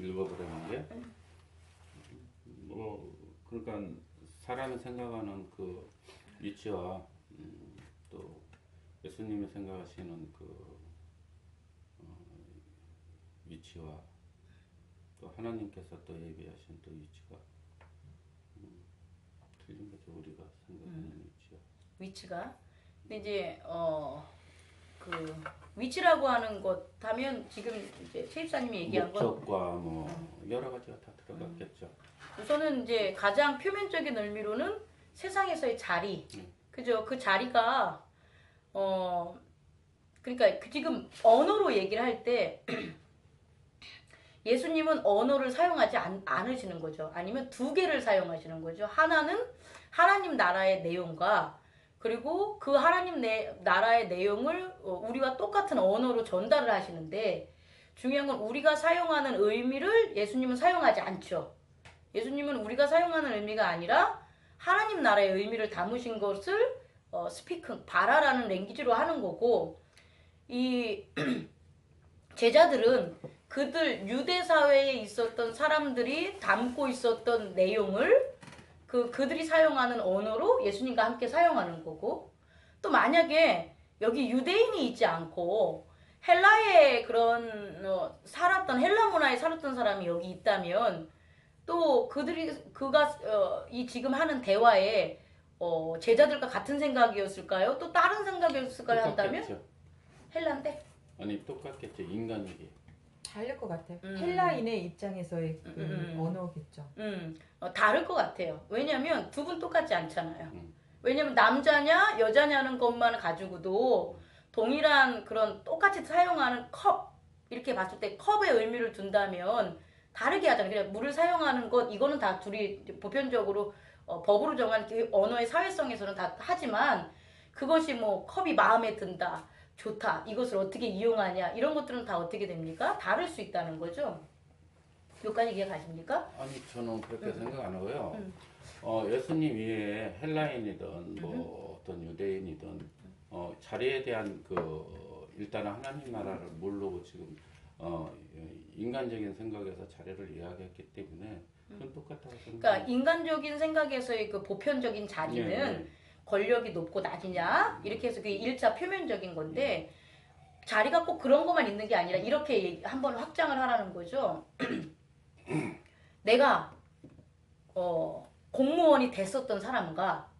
읽어보려는 게, 뭐 그러니까 사람이 생각하는 그 위치와 또 예수님이 생각하시는 그 위치와 또 하나님께서 또 예비하신 또 위치가 틀린 거죠. 우리가 생각하는 위치가. 근데 이제 그 위치라고 하는 것 하면 지금 이제 최입사님이 얘기한 건 목적과 뭐 여러 가지가 다 들어갔겠죠. 우선은 이제 가장 표면적인 의미로는 세상에서의 자리, 그죠? 그 자리가 그러니까 그 지금 언어로 얘기를 할 때 예수님은 언어를 사용하지 않으시는 거죠. 아니면 두 개를 사용하시는 거죠. 하나는 하나님 나라의 내용과 그리고 그 하나님 나라의 내용을 우리와 똑같은 언어로 전달을 하시는데 중요한 건 우리가 사용하는 의미를 예수님은 사용하지 않죠. 예수님은 우리가 사용하는 의미가 아니라 하나님 나라의 의미를 담으신 것을 스피킹, 바라라는 랭귀지로 하는 거고 이 제자들은 그들 유대 사회에 있었던 사람들이 담고 있었던 내용을 그들이 사용하는 언어로 예수님과 함께 사용하는 거고 또 만약에 여기 유대인이 있지 않고 헬라의 그런 살았던 헬라 문화에 살았던 사람이 여기 있다면 또 그가 이 지금 하는 대화에 제자들과 같은 생각이었을까요? 또 다른 생각이었을까요? 한다면 헬라인데? 아니 똑같겠죠. 인간이기. 다를 것 같아요. 헬라인의 입장에서의 그 언어겠죠. 다를 것 같아요. 왜냐면 두 분 똑같지 않잖아요. 왜냐면 남자냐 여자냐는 것만 가지고도 동일한 그런 똑같이 사용하는 컵 이렇게 봤을 때 컵의 의미를 둔다면 다르게 하잖아요. 그냥 물을 사용하는 것 이거는 다 둘이 보편적으로 법으로 정한 그 언어의 사회성에서는 다 하지만 그것이 뭐 컵이 마음에 든다. 좋다. 이것을 어떻게 이용하냐. 이런 것들은 다 어떻게 됩니까? 다를 수 있다는 거죠. 여기까지 이해 가십니까? 아니 저는 그렇게 생각 안 하고요. 예수님 위에 헬라인이든 뭐 어떤 유대인이든 자리에 대한 그 일단은 하나님 나라를 모르고 지금 인간적인 생각에서 자리를 이야기했기 때문에 그건 똑같다고 생각합니다. 그러니까 인간적인 생각에서의 그 보편적인 자리는 권력이 높고 낮이냐 이렇게 해서 그게 1차 표면적인 건데 자리가 꼭 그런 것만 있는 게 아니라 이렇게 한번 확장을 하라는 거죠. 내가 공무원이 됐었던 사람과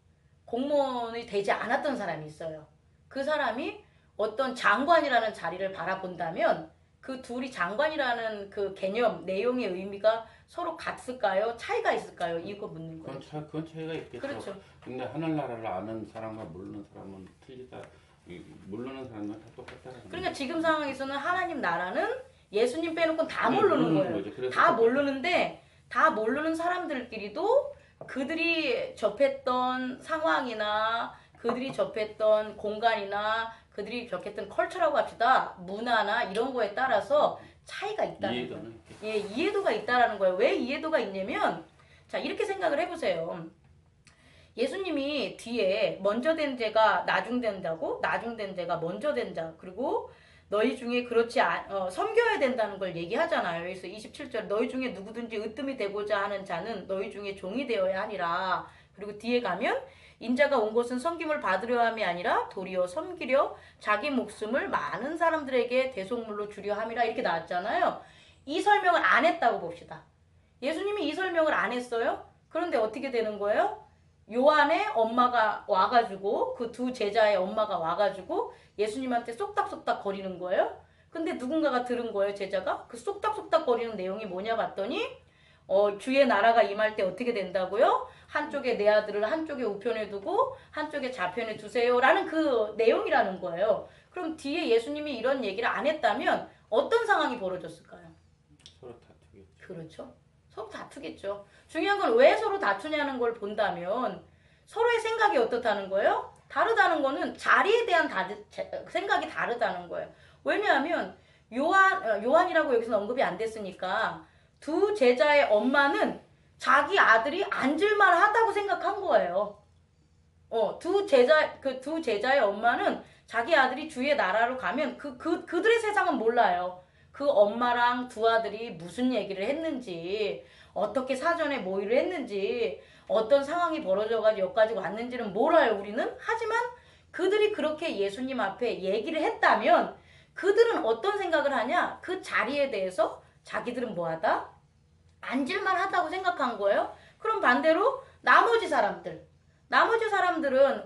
공무원이 되지 않았던 사람이 있어요. 그 사람이 어떤 장관이라는 자리를 바라본다면 그 둘이 장관이라는 그 개념, 내용의 의미가 서로 같을까요? 차이가 있을까요? 이거 묻는 거예요. 그건 차이가 있겠죠. 그렇죠. 근데 하늘나라를 아는 사람과 모르는 사람은 틀리다. 모르는 사람은 다 똑같다는 거예요. 그러니까 지금 상황에서는 하나님 나라는 예수님 빼놓고는 다 모르는 거예요. 다 모르는데 다 모르는 사람들끼리도 그들이 접했던 상황이나 그들이 접했던 공간이나 그들이 접했던 컬처라고 합시다. 문화나 이런 거에 따라서 차이가 있다는 거예요. 예, 이해도가 있다라는 거예요. 왜 이해도가 있냐면 자 이렇게 생각을 해보세요. 예수님이 뒤에 먼저 된 자가 나중된다고 나중된 자가 먼저 된 자 그리고 너희 중에 그렇지 섬겨야 된다는 걸 얘기하잖아요. 그래서 27절 너희 중에 누구든지 으뜸이 되고자 하는 자는 너희 중에 종이 되어야 하니라. 그리고 뒤에 가면 인자가 온 것은 섬김을 받으려 함이 아니라 도리어 섬기려 자기 목숨을 많은 사람들에게 대속물로 주려 함이라 이렇게 나왔잖아요. 이 설명을 안 했다고 봅시다. 예수님이 이 설명을 안 했어요. 그런데 어떻게 되는 거예요? 요한의 엄마가 와가지고 그 두 제자의 엄마가 와가지고 예수님한테 쏙닥쏙닥 거리는 거예요. 근데 누군가가 들은 거예요. 제자가. 그 쏙닥쏙닥 거리는 내용이 뭐냐 봤더니 주의 나라가 임할 때 어떻게 된다고요? 한쪽에 내 아들을 한쪽에 우편에 두고 한쪽에 좌편에 두세요 라는 그 내용이라는 거예요. 그럼 뒤에 예수님이 이런 얘기를 안 했다면 어떤 상황이 벌어졌을까요? 서로 다투겠죠. 그렇죠. 서로 다투겠죠. 중요한 건 왜 서로 다투냐는 걸 본다면 서로의 생각이 어떻다는 거예요? 다르다는 거는 자리에 대한 생각이 다르다는 거예요. 왜냐하면 요한이라고 여기서 언급이 안 됐으니까 두 제자의 엄마는 자기 아들이 앉을만 하다고 생각한 거예요. 두 제자의 엄마는 자기 아들이 주의 나라로 가면 그들의 세상은 몰라요. 그 엄마랑 두 아들이 무슨 얘기를 했는지, 어떻게 사전에 모의를 했는지, 어떤 상황이 벌어져가지고 여기까지 왔는지는 몰라요, 우리는. 하지만 그들이 그렇게 예수님 앞에 얘기를 했다면 그들은 어떤 생각을 하냐? 그 자리에 대해서 자기들은 뭐하다? 앉을만 하다고 생각한 거예요. 그럼 반대로 나머지 사람들은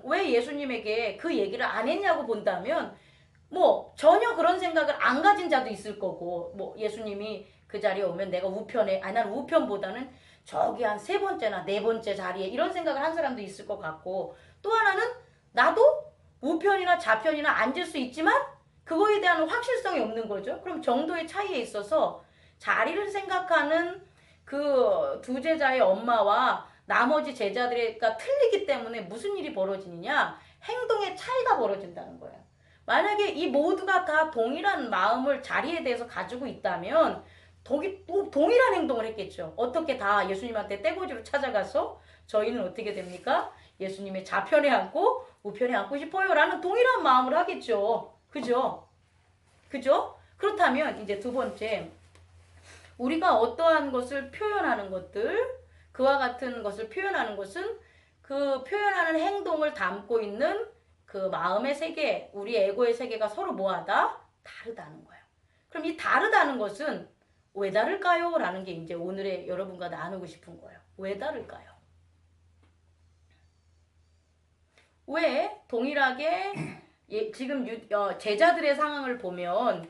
왜 예수님에게 그 얘기를 안 했냐고 본다면 뭐 전혀 그런 생각을 안 가진 자도 있을 거고, 뭐 예수님이 그 자리에 오면 내가 우편에, 아니 난 우편보다는 저기 한 세 번째나 네 번째 자리에, 이런 생각을 한 사람도 있을 것 같고, 또 하나는 나도 우편이나 좌편이나 앉을 수 있지만 그거에 대한 확실성이 없는 거죠. 그럼 정도의 차이에 있어서 자리를 생각하는 그 두 제자의 엄마와 나머지 제자들과 틀리기 때문에 무슨 일이 벌어지느냐? 행동의 차이가 벌어진다는 거예요. 만약에 이 모두가 다 동일한 마음을 자리에 대해서 가지고 있다면 동일한 행동을 했겠죠. 어떻게 다 예수님한테 떼거지로 찾아가서 저희는 어떻게 됩니까? 예수님의 좌편에 앉고 우편에 앉고 싶어요 라는 동일한 마음을 하겠죠. 그죠? 그렇다면 이제 두 번째, 우리가 어떠한 것을 표현하는 것들, 그와 같은 것을 표현하는 것은 그 표현하는 행동을 담고 있는 그 마음의 세계, 우리 에고의 세계가 서로 뭐하다? 다르다는 거예요. 그럼 이 다르다는 것은 왜 다를까요? 라는 게 이제 오늘의 여러분과 나누고 싶은 거예요. 왜 다를까요? 왜 동일하게 지금 제자들의 상황을 보면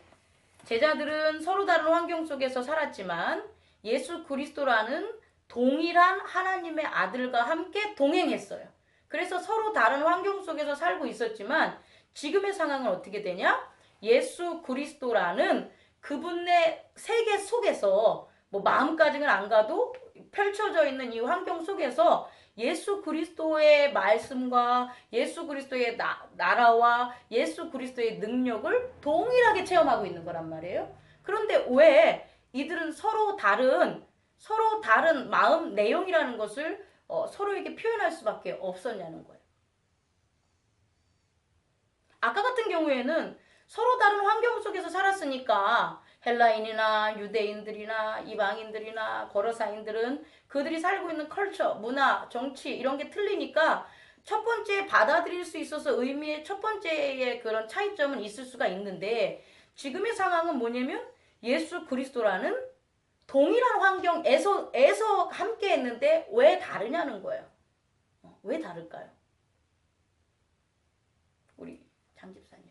제자들은 서로 다른 환경 속에서 살았지만 예수 그리스도라는 동일한 하나님의 아들과 함께 동행했어요. 그래서 서로 다른 환경 속에서 살고 있었지만 지금의 상황은 어떻게 되냐? 예수 그리스도라는 그분의 세계 속에서 뭐 마음까지는 안 가도 펼쳐져 있는 이 환경 속에서 예수 그리스도의 말씀과 예수 그리스도의 나라와 예수 그리스도의 능력을 동일하게 체험하고 있는 거란 말이에요. 그런데 왜 이들은 서로 다른 마음 내용이라는 것을 서로에게 표현할 수밖에 없었냐는 거예요. 아까 같은 경우에는 서로 다른 환경 속에서 살았으니까 헬라인이나 유대인들이나 이방인들이나 거러사인들은 그들이 살고 있는 컬처, 문화, 정치 이런 게 틀리니까 첫 번째 받아들일 수 있어서 의미의 첫 번째의 그런 차이점은 있을 수가 있는데, 지금의 상황은 뭐냐면 예수 그리스도라는 동일한 환경에서 함께 했는데 왜 다르냐는 거예요. 왜 다를까요? 우리 장 집사님.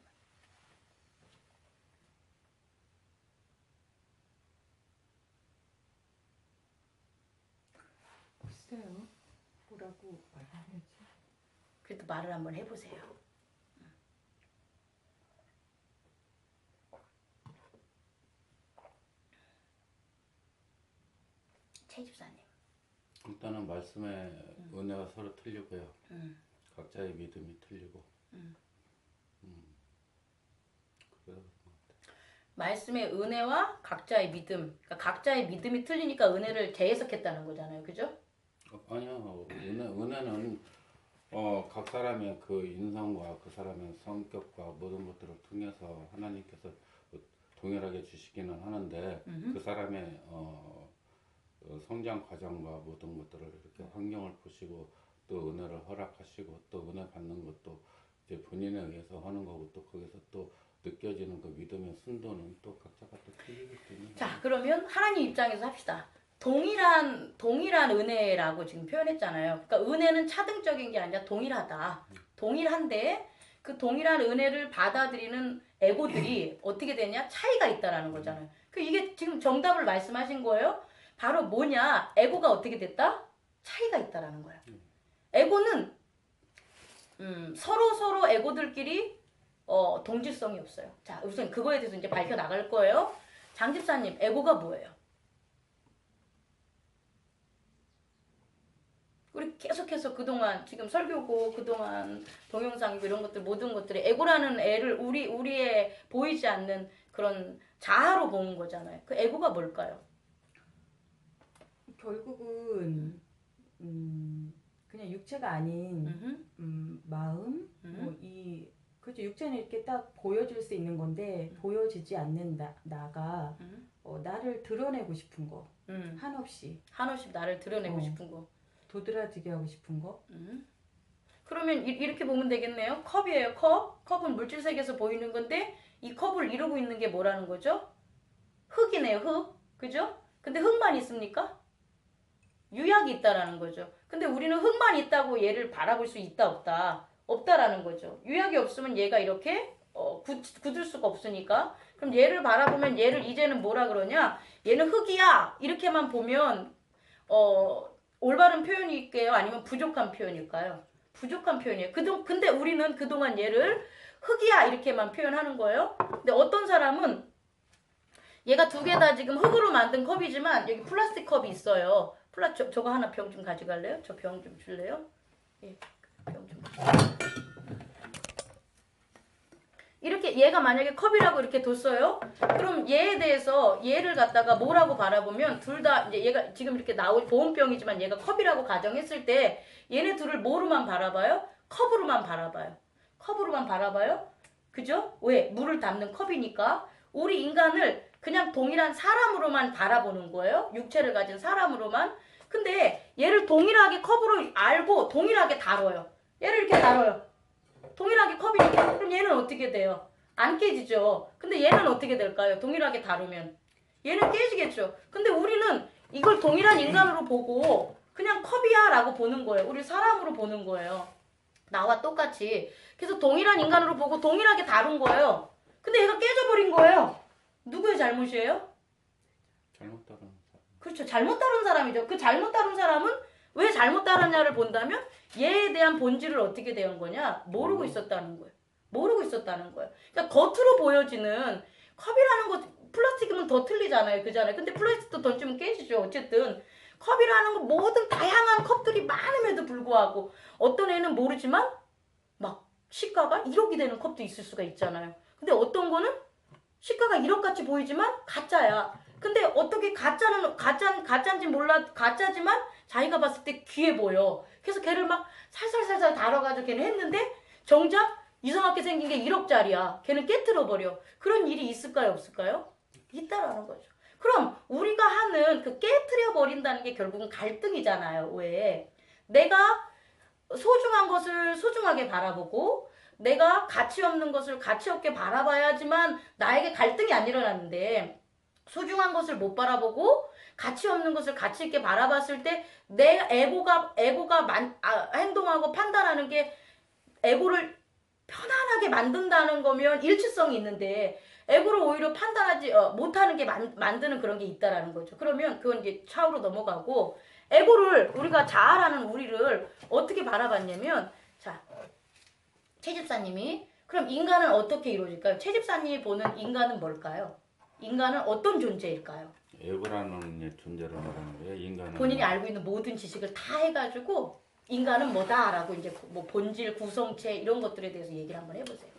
글쎄요. 뭐라고 말해야지. 그래도 말을 한번 해보세요. 최 집사님. 일단은 말씀의 은혜가 서로 틀리고요. 각자의 믿음이 틀리고. 그래서 말씀의 은혜와 각자의 믿음. 그러니까 각자의 믿음이 틀리니까 은혜를 재해석했다는 거잖아요. 그죠? 아니요. 은혜는 각 사람의 그 인성과 그 사람의 성격과 모든 것들을 통해서 하나님께서 동일하게 주시기는 하는데 그 사람의 성장 과정과 모든 것들을 이렇게 환경을 보시고 또 은혜를 허락하시고 또 은혜 받는 것도 이제 본인에 의해서 하는 거고 또 거기서 또 느껴지는 그 믿음의 순도는 또 각자가 또 틀리기 때문에. 자, 그러면 하나님 입장에서 합시다. 동일한 은혜라고 지금 표현했잖아요. 그러니까 은혜는 차등적인 게 아니라 동일하다. 동일한데 그 동일한 은혜를 받아들이는 에고들이 어떻게 되냐? 차이가 있다라는 거잖아요. 그 이게 지금 정답을 말씀하신 거예요. 바로 뭐냐? 에고가 어떻게 됐다? 차이가 있다라는 거야. 에고는 서로 에고들끼리 동질성이 없어요. 자, 우선 그거에 대해서 이제 밝혀 나갈 거예요. 장 집사님, 에고가 뭐예요? 우리 계속해서 그동안 지금 설교고 그동안 동영상이고 이런 것들 모든 것들이 에고라는 애를 우리의 보이지 않는 그런 자아로 보는 거잖아요. 그 에고가 뭘까요? 결국은 그냥 육체가 아닌 마음, 뭐 이 그렇죠. 육체는 이렇게 딱 보여줄 수 있는 건데 보여지지 않는 나가 나를 드러내고 싶은 거. 한없이 나를 드러내고 싶은 거. 도드라지게 하고 싶은 거. 그러면 이렇게 보면 되겠네요. 컵이에요. 컵은 물질 세계에서 보이는 건데 이 컵을 이루고 있는 게 뭐라는 거죠? 흙이네요. 흙. 그죠? 근데 흙만 있습니까? 유약이 있다라는 거죠. 근데 우리는 흙만 있다고 얘를 바라볼 수 있다 없다. 없다라는 거죠. 유약이 없으면 얘가 이렇게 굳을 수가 없으니까. 그럼 얘를 바라보면 얘를 이제는 뭐라 그러냐? 얘는 흙이야. 이렇게만 보면 올바른 표현일까요? 아니면 부족한 표현일까요? 부족한 표현이에요. 근데 우리는 그동안 얘를 흙이야 이렇게만 표현하는 거예요. 근데 어떤 사람은 얘가 두 개 다 지금 흙으로 만든 컵이지만 여기 플라스틱 컵이 있어요. 저거 하나 병 좀 가져갈래요? 저 병 좀 줄래요? 예, 병 좀. 이렇게 얘가 만약에 컵이라고 이렇게 뒀어요. 그럼 얘에 대해서 얘를 갖다가 뭐라고 바라보면 둘 다 이제 얘가 지금 이렇게 나올 보온병이지만 얘가 컵이라고 가정했을 때 얘네 둘을 뭐로만 바라봐요? 컵으로만 바라봐요. 컵으로만 바라봐요. 그죠? 왜? 물을 담는 컵이니까. 우리 인간을 그냥 동일한 사람으로만 바라보는 거예요. 육체를 가진 사람으로만. 근데 얘를 동일하게 컵으로 알고 동일하게 다뤄요. 얘를 이렇게 다뤄요. 동일하게 컵이니까. 그럼 얘는 어떻게 돼요? 안 깨지죠. 근데 얘는 어떻게 될까요? 동일하게 다루면. 얘는 깨지겠죠. 근데 우리는 이걸 동일한 인간으로 보고 그냥 컵이야 라고 보는 거예요. 우리 사람으로 보는 거예요. 나와 똑같이. 그래서 동일한 인간으로 보고 동일하게 다룬 거예요. 근데 얘가 깨져버린 거예요. 누구의 잘못이에요? 잘못 다룬 사람. 그렇죠. 잘못 다룬 사람이죠. 그 잘못 다룬 사람은 왜 잘못 다뤘냐를 본다면 얘에 대한 본질을 어떻게 된 거냐? 모르고 있었다는 거예요. 모르고 있었다는 거예요. 그러니까 겉으로 보여지는 컵이라는 거 플라스틱이면 더 틀리잖아요. 그잖아요. 근데 플라스틱도 던지면 깨지죠. 어쨌든 컵이라는 건 모든 다양한 컵들이 많음에도 불구하고 어떤 애는 모르지만 막 시가가 1억이 되는 컵도 있을 수가 있잖아요. 근데 어떤 거는 시가가 1억 같이 보이지만 가짜야. 근데 어떻게 가짜인지 몰라 가짜지만 자기가 봤을 때 귀해 보여. 그래서 걔를 막 살살살살 다뤄가지고 걔는 했는데 정작 이상하게 생긴 게 1억짜리야. 걔는 깨트려 버려. 그런 일이 있을까요, 없을까요? 있다라는 거죠. 그럼 우리가 하는 그 깨트려 버린다는 게 결국은 갈등이잖아요. 왜? 내가 소중한 것을 소중하게 바라보고 내가 가치 없는 것을 가치 없게 바라봐야지만 나에게 갈등이 안 일어나는데 소중한 것을 못 바라보고 가치 없는 것을 가치 있게 바라봤을 때 내 에고가 행동하고 판단하는 게 에고를 편안하게 만든다는 거면 일치성이 있는데 에고를 오히려 판단하지 못하는 게 만드는 그런 게 있다라는 거죠. 그러면 그건 이제 차후로 넘어가고 에고를 우리가 자아라는 우리를 어떻게 바라봤냐면 자 최 집사님이 그럼 인간은 어떻게 이루어질까요? 최 집사님이 보는 인간은 뭘까요? 인간은 어떤 존재일까요? 에고라는 존재를 말하는 거예요. 인간은 본인이 알고 있는 모든 지식을 다 해가지고 인간은 뭐다라고 이제 뭐 본질, 구성체 이런 것들에 대해서 얘기를 한번 해보세요.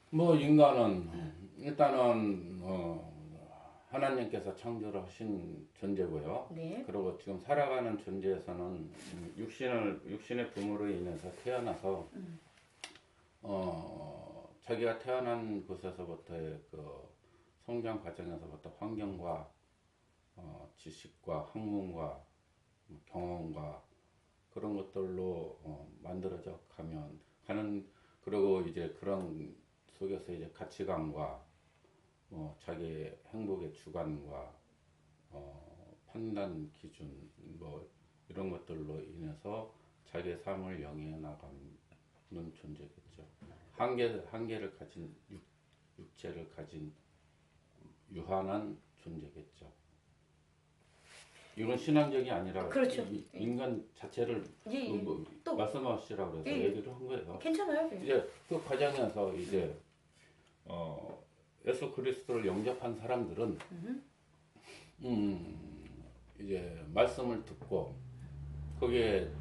뭐 인간은 일단은 하나님께서 창조하신 존재고요. 네. 그리고 지금 살아가는 존재에서는 육신의 부모로 인해서 태어나서 자기가 태어난 곳에서부터의 그 성장 과정에서부터 환경과 지식과 학문과 경험과 그런 것들로 만들어져 가는 그리고 이제 그런 속에서 이제 가치관과 자기 행복의 주관과 판단 기준 뭐 이런 것들로 인해서 자기의 삶을 영위해 나가는 존재겠죠. 한계를 가진 육체를 가진 유한한 존재겠죠. 이건 신앙적이 아니라 그렇죠. 인간 자체를 또 말씀하시라고 해서 얘기를 한 거예요. 괜찮아요. 이제 그 과정에서 이제 예수 그리스도를 영접한 사람들은 이제 말씀을 듣고 거기에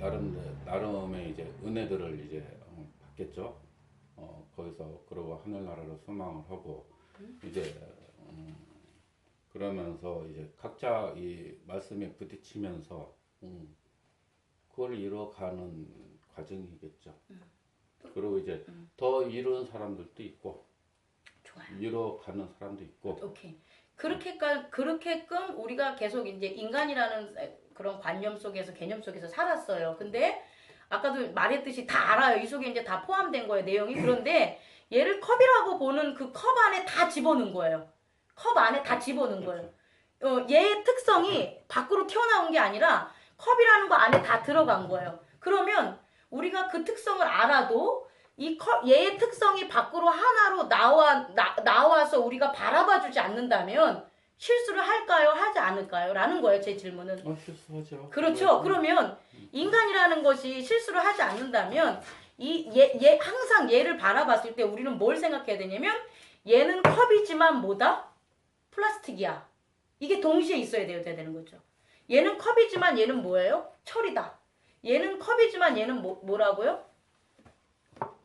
나름의 이제 은혜들을 이제 받겠죠. 거기서 그러고 하늘나라로 소망을 하고 이제 그러면서 이제 각자 이 말씀에 부딪히면서 그걸 이뤄가는 과정이겠죠. 그리고 이제 더 이루는 사람들도 있고 좋아요. 이뤄가는 사람도 있고. 오케이. 그렇게끔 우리가 계속 이제 인간이라는 그런 관념 속에서 개념 속에서 살았어요. 근데 아까도 말했듯이 다 알아요. 이 속에 이제 다 포함된 거예요, 내용이. 그런데 얘를 컵이라고 보는 그 컵 안에 다 집어넣은 거예요. 컵 안에 다 집어넣은 거예요. 얘의 특성이 밖으로 튀어나온 게 아니라 컵이라는 거 안에 다 들어간 거예요. 그러면 우리가 그 특성을 알아도 얘의 특성이 밖으로 하나로 나와서 우리가 바라봐주지 않는다면 실수를 할까요? 하지 않을까요? 라는 거예요, 제 질문은. 실수하죠. 그렇죠. 그러면 인간이라는 것이 실수를 하지 않는다면 항상 얘를 바라봤을 때 우리는 뭘 생각해야 되냐면 얘는 컵이지만 뭐다? 플라스틱이야. 이게 동시에 있어야 되는 거죠. 얘는 컵이지만 얘는 뭐예요? 철이다. 얘는 컵이지만 얘는 뭐라고요?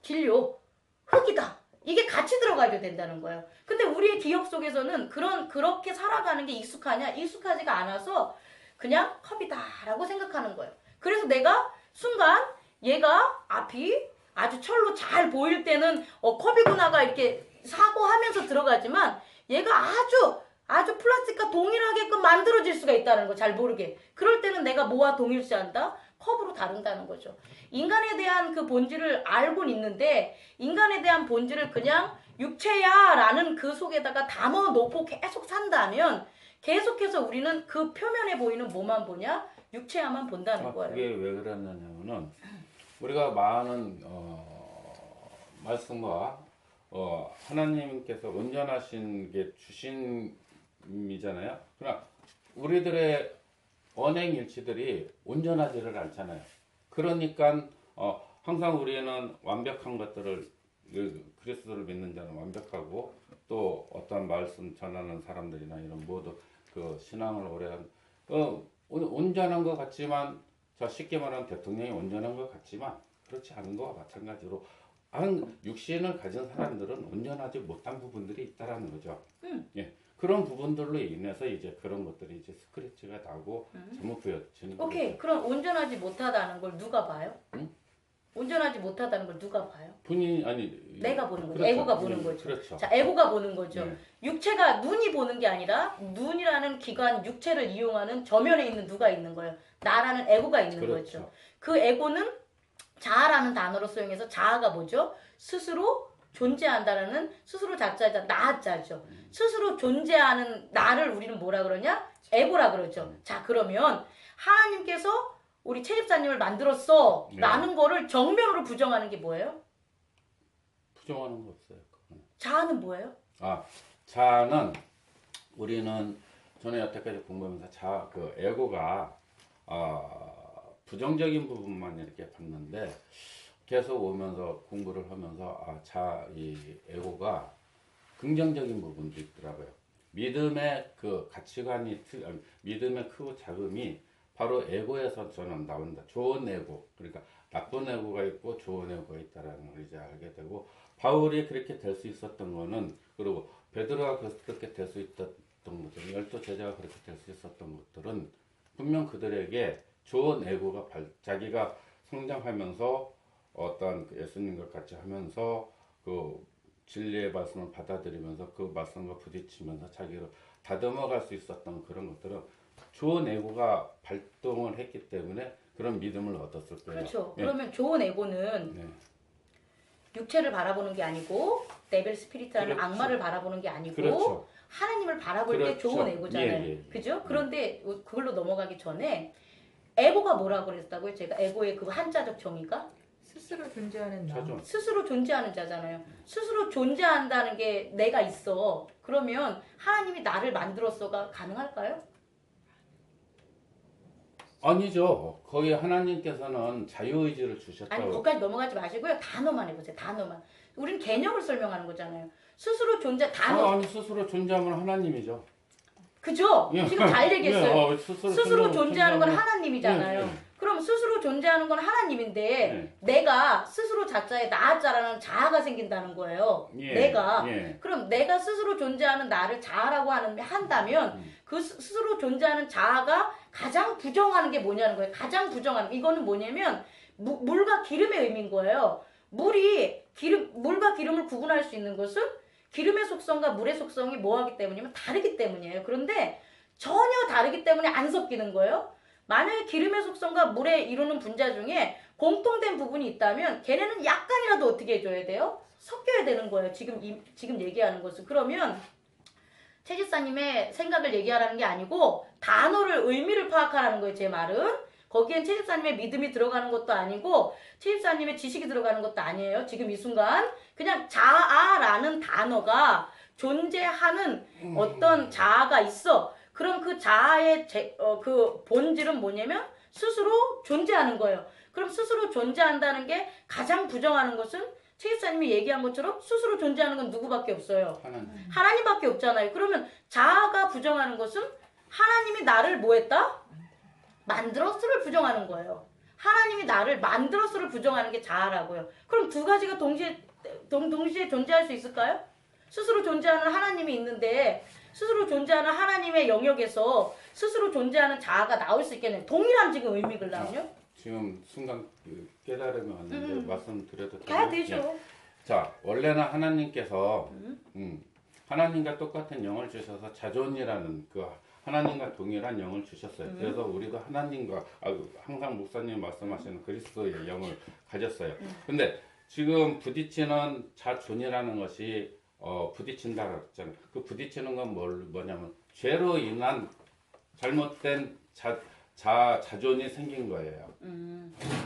진료, 흙이다. 이게 같이 들어가야 된다는 거예요. 근데 우리의 기억 속에서는 그렇게 살아가는 게 익숙하냐? 익숙하지가 않아서 그냥 컵이다라고 생각하는 거예요. 그래서 내가 순간 얘가 앞이 아주 철로 잘 보일 때는 컵이구나가 이렇게 사고하면서 들어가지만 얘가 아주 플라스틱과 동일하게끔 만들어질 수가 있다는 거 잘 모르게. 그럴 때는 내가 뭐와 동일시한다? 컵으로 다룬다는 거죠. 인간에 대한 그 본질을 알고는 있는데 인간에 대한 본질을 그냥 육체야 라는 그 속에다가 담아놓고 계속 산다면 계속해서 우리는 그 표면에 보이는 뭐만 보냐? 육체야만 본다는 거예요. 그게 왜 그러냐면은 우리가 많은 말씀과 하나님께서 온전하신 게 주신이잖아요. 그러나 우리들의 언행일치들이 온전하지를 않잖아요. 그러니까 항상 우리는 완벽한 것들을 그리스도를 믿는 자는 완벽하고 또 어떤 말씀 전하는 사람들이나 이런 모두 그 신앙을 오래한 온전한 것 같지만 쉽게 말하면 대통령이 온전한 것 같지만 그렇지 않은 것과 마찬가지로 육신을 가진 사람들은 온전하지 못한 부분들이 있다라는 거죠. 예. 그런 부분들로 인해서 이제 그런 것들이 이제 스크래치가 나고 잘못 보여지는 거죠. 오케이. 그럼 온전하지 못하다는 걸 누가 봐요? 온전하지 못하다는 걸 누가 봐요? 본인이 아니 내가 보는 거죠. 그렇죠. 에고가 보는 거죠. 그렇죠. 자, 에고가 보는 거죠. 네. 육체가 눈이 보는 게 아니라 눈이라는 기관 육체를 이용하는 저면에 있는 누가 있는 거예요. 나라는 에고가 있는 그렇죠. 거죠. 그 에고는 자아라는 단어로 사용해서 자아가 뭐죠? 스스로 존재한다라는 스스로 자자자 나자죠. 스스로 존재하는 나를 우리는 뭐라 그러냐? 에고라 그러죠. 자, 그러면 하나님께서 우리 최 집사님을 만들었어 라는 거를 정면으로 부정하는 게 뭐예요? 부정하는 거 없어요. 그거는. 자아는 뭐예요? 자아는 우리는 저는 여태까지 공부하면서 그 에고가 부정적인 부분만 이렇게 봤는데 계속 오면서 공부를 하면서 이 에고가 긍정적인 부분도 있더라고요. 믿음의 그 가치관이 믿음의 크고 작음이 바로 에고에서 저는 나온다. 좋은 에고, 그러니까 나쁜 에고가 있고 좋은 에고가 있다라는 걸 이제 알게 되고 바울이 그렇게 될 수 있었던 거는 그리고 베드로가 그렇게 될 수 있었던 것들은 12 제자가 그렇게 될 수 있었던 것들은 분명 그들에게 좋은 에고가 자기가 성장하면서 어떤 예수님과 같이 하면서 그 진리의 말씀을 받아들이면서 그 말씀과 부딪히면서 자기를 다듬어갈 수 있었던 그런 것들은 좋은 에고가 발동을 했기 때문에 그런 믿음을 얻었을 거예요. 그렇죠. 네. 그러면 좋은 에고는 네. 육체를 바라보는 게 아니고 데빌 스피리트라는 그렇죠. 악마를 바라보는 게 아니고 그렇죠. 하나님을 바라볼 때 그렇죠. 좋은 에고잖아요. 예. 그죠? 그런데 그걸로 넘어가기 전에 에고가 뭐라고 그랬다고요? 제가 에고의 그 한자적 정의가 스스로 존재하는 나. 자존. 스스로 존재하는 자잖아요. 스스로 존재한다는 게 내가 있어. 그러면 하나님이 나를 만들었어가 가능할까요? 아니죠. 거기 하나님께서는 자유의지를 주셨다고. 아니 거기까지 넘어가지 마시고요. 단어만 해보세요. 단어만. 우린 개념을 설명하는 거잖아요. 스스로 존재 단어. 아니 스스로 존재하면 하나님이죠. 그죠? 지금 잘 얘기했어요. 스스로 존재하는 건 존재하면- 하나님이잖아요. 네. 그럼 스스로 존재하는 건 하나님인데 네. 내가 스스로 자자에 나자라는 자아가 생긴다는 거예요. 예. 내가. 예. 그럼 내가 스스로 존재하는 나를 자아라고 한다면 그 스스로 존재하는 자아가 가장 부정하는 게 뭐냐는 거예요. 가장 부정하는 이거는 뭐냐면 물과 기름의 의미인 거예요. 물과 기름을 구분할 수 있는 것은 기름의 속성과 물의 속성이 뭐하기 때문이면 다르기 때문이에요. 그런데 전혀 다르기 때문에 안 섞이는 거예요. 만약에 기름의 속성과 물에 이루는 분자 중에 공통된 부분이 있다면 걔네는 약간이라도 어떻게 해줘야 돼요? 섞여야 되는 거예요. 지금 얘기하는 것은. 그러면 최 집사님의 생각을 얘기하라는 게 아니고 단어를 의미를 파악하라는 거예요. 제 말은. 거기엔 최 집사님의 믿음이 들어가는 것도 아니고 최 집사님의 지식이 들어가는 것도 아니에요. 지금 이 순간 그냥 자아라는 단어가 존재하는 어떤 자아가 있어. 그럼 그 자아의 그 본질은 뭐냐면 스스로 존재하는 거예요. 그럼 스스로 존재한다는 게 가장 부정하는 것은 최 집사님이 얘기한 것처럼 스스로 존재하는 건 누구밖에 없어요. 하나님밖에 없잖아요. 그러면 자아가 부정하는 것은 하나님이 나를 뭐 했다? 만들었으를 부정하는 거예요. 하나님이 나를 만들었으를 부정하는 게 자아라고요. 그럼 두 가지가 동시에 존재할 수 있을까요? 스스로 존재하는 하나님이 있는데 스스로 존재하는 하나님의 영역에서 스스로 존재하는 자아가 나올 수 있겠네요. 동일한 지금 의미걸랑요. 지금 순간 깨달음이 왔는데 말씀드려도 다 되나요? 되죠. 네. 자, 원래는 하나님께서 하나님과 똑같은 영을 주셔서 자존이라는 그 하나님과 동일한 영을 주셨어요. 그래서 우리도 하나님과 항상 목사님 말씀하시는 그리스도의 영을 가졌어요. 근데 지금 부딪히는 자존이라는 것이 부딪힌다고 했잖아요. 그 부딪히는 건 뭐냐면 죄로 인한 잘못된 자존이 생긴 거예요.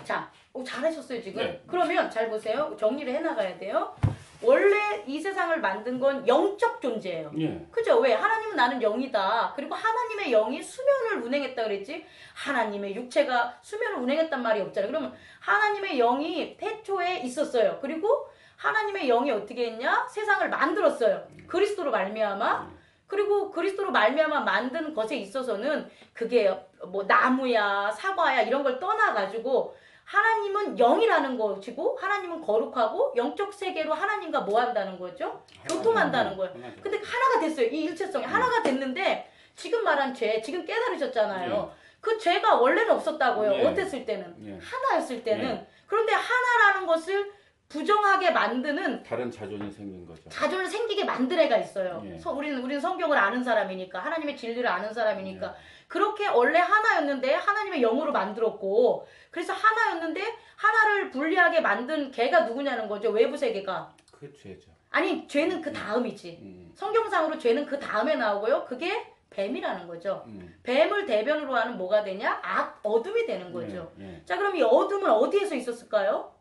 자, 잘하셨어요 지금. 네. 그러면 잘 보세요. 정리를 해나가야 돼요. 원래 이 세상을 만든 건 영적 존재예요. 예. 그죠? 왜? 하나님은 나는 영이다. 그리고 하나님의 영이 수면을 운행했다 그랬지. 하나님의 육체가 수면을 운행했단 말이 없잖아요. 그러면 하나님의 영이 태초에 있었어요. 그리고 하나님의 영이 어떻게 했냐? 세상을 만들었어요. 그리스도로 말미암아. 그리고 그리스도로 말미암아 만든 것에 있어서는 그게 뭐 나무야 사과야 이런 걸 떠나가지고 하나님은 영이라는 것이고 하나님은 거룩하고 영적 세계로 하나님과 뭐 한다는 거죠? 교통한다는 거예요. 근데 하나가 됐어요. 이 일체성이 하나가 됐는데 지금 말한 죄 지금 깨달으셨잖아요. 그 죄가 원래는 없었다고요. 어땠을 때는? 하나였을 때는. 그런데 하나라는 것을 부정하게 만드는 다른 자존이 생긴 거죠. 자존을 생기게 만든 애가 있어요. 우리는 성경을 아는 사람이니까 하나님의 진리를 아는 사람이니까 그렇게 원래 하나였는데 하나님의 영으로 만들었고 그래서 하나였는데 하나를 분리하게 만든 걔가 누구냐는 거죠. 외부 세계가. 그 죄죠. 아니 죄는 그 다음이지. 성경상으로 죄는 그 다음에 나오고요. 그게 뱀이라는 거죠. 뱀을 대변으로 하는 뭐가 되냐? 어둠이 되는 거죠. 자 그럼 이 어둠은 어디에서 있었을까요?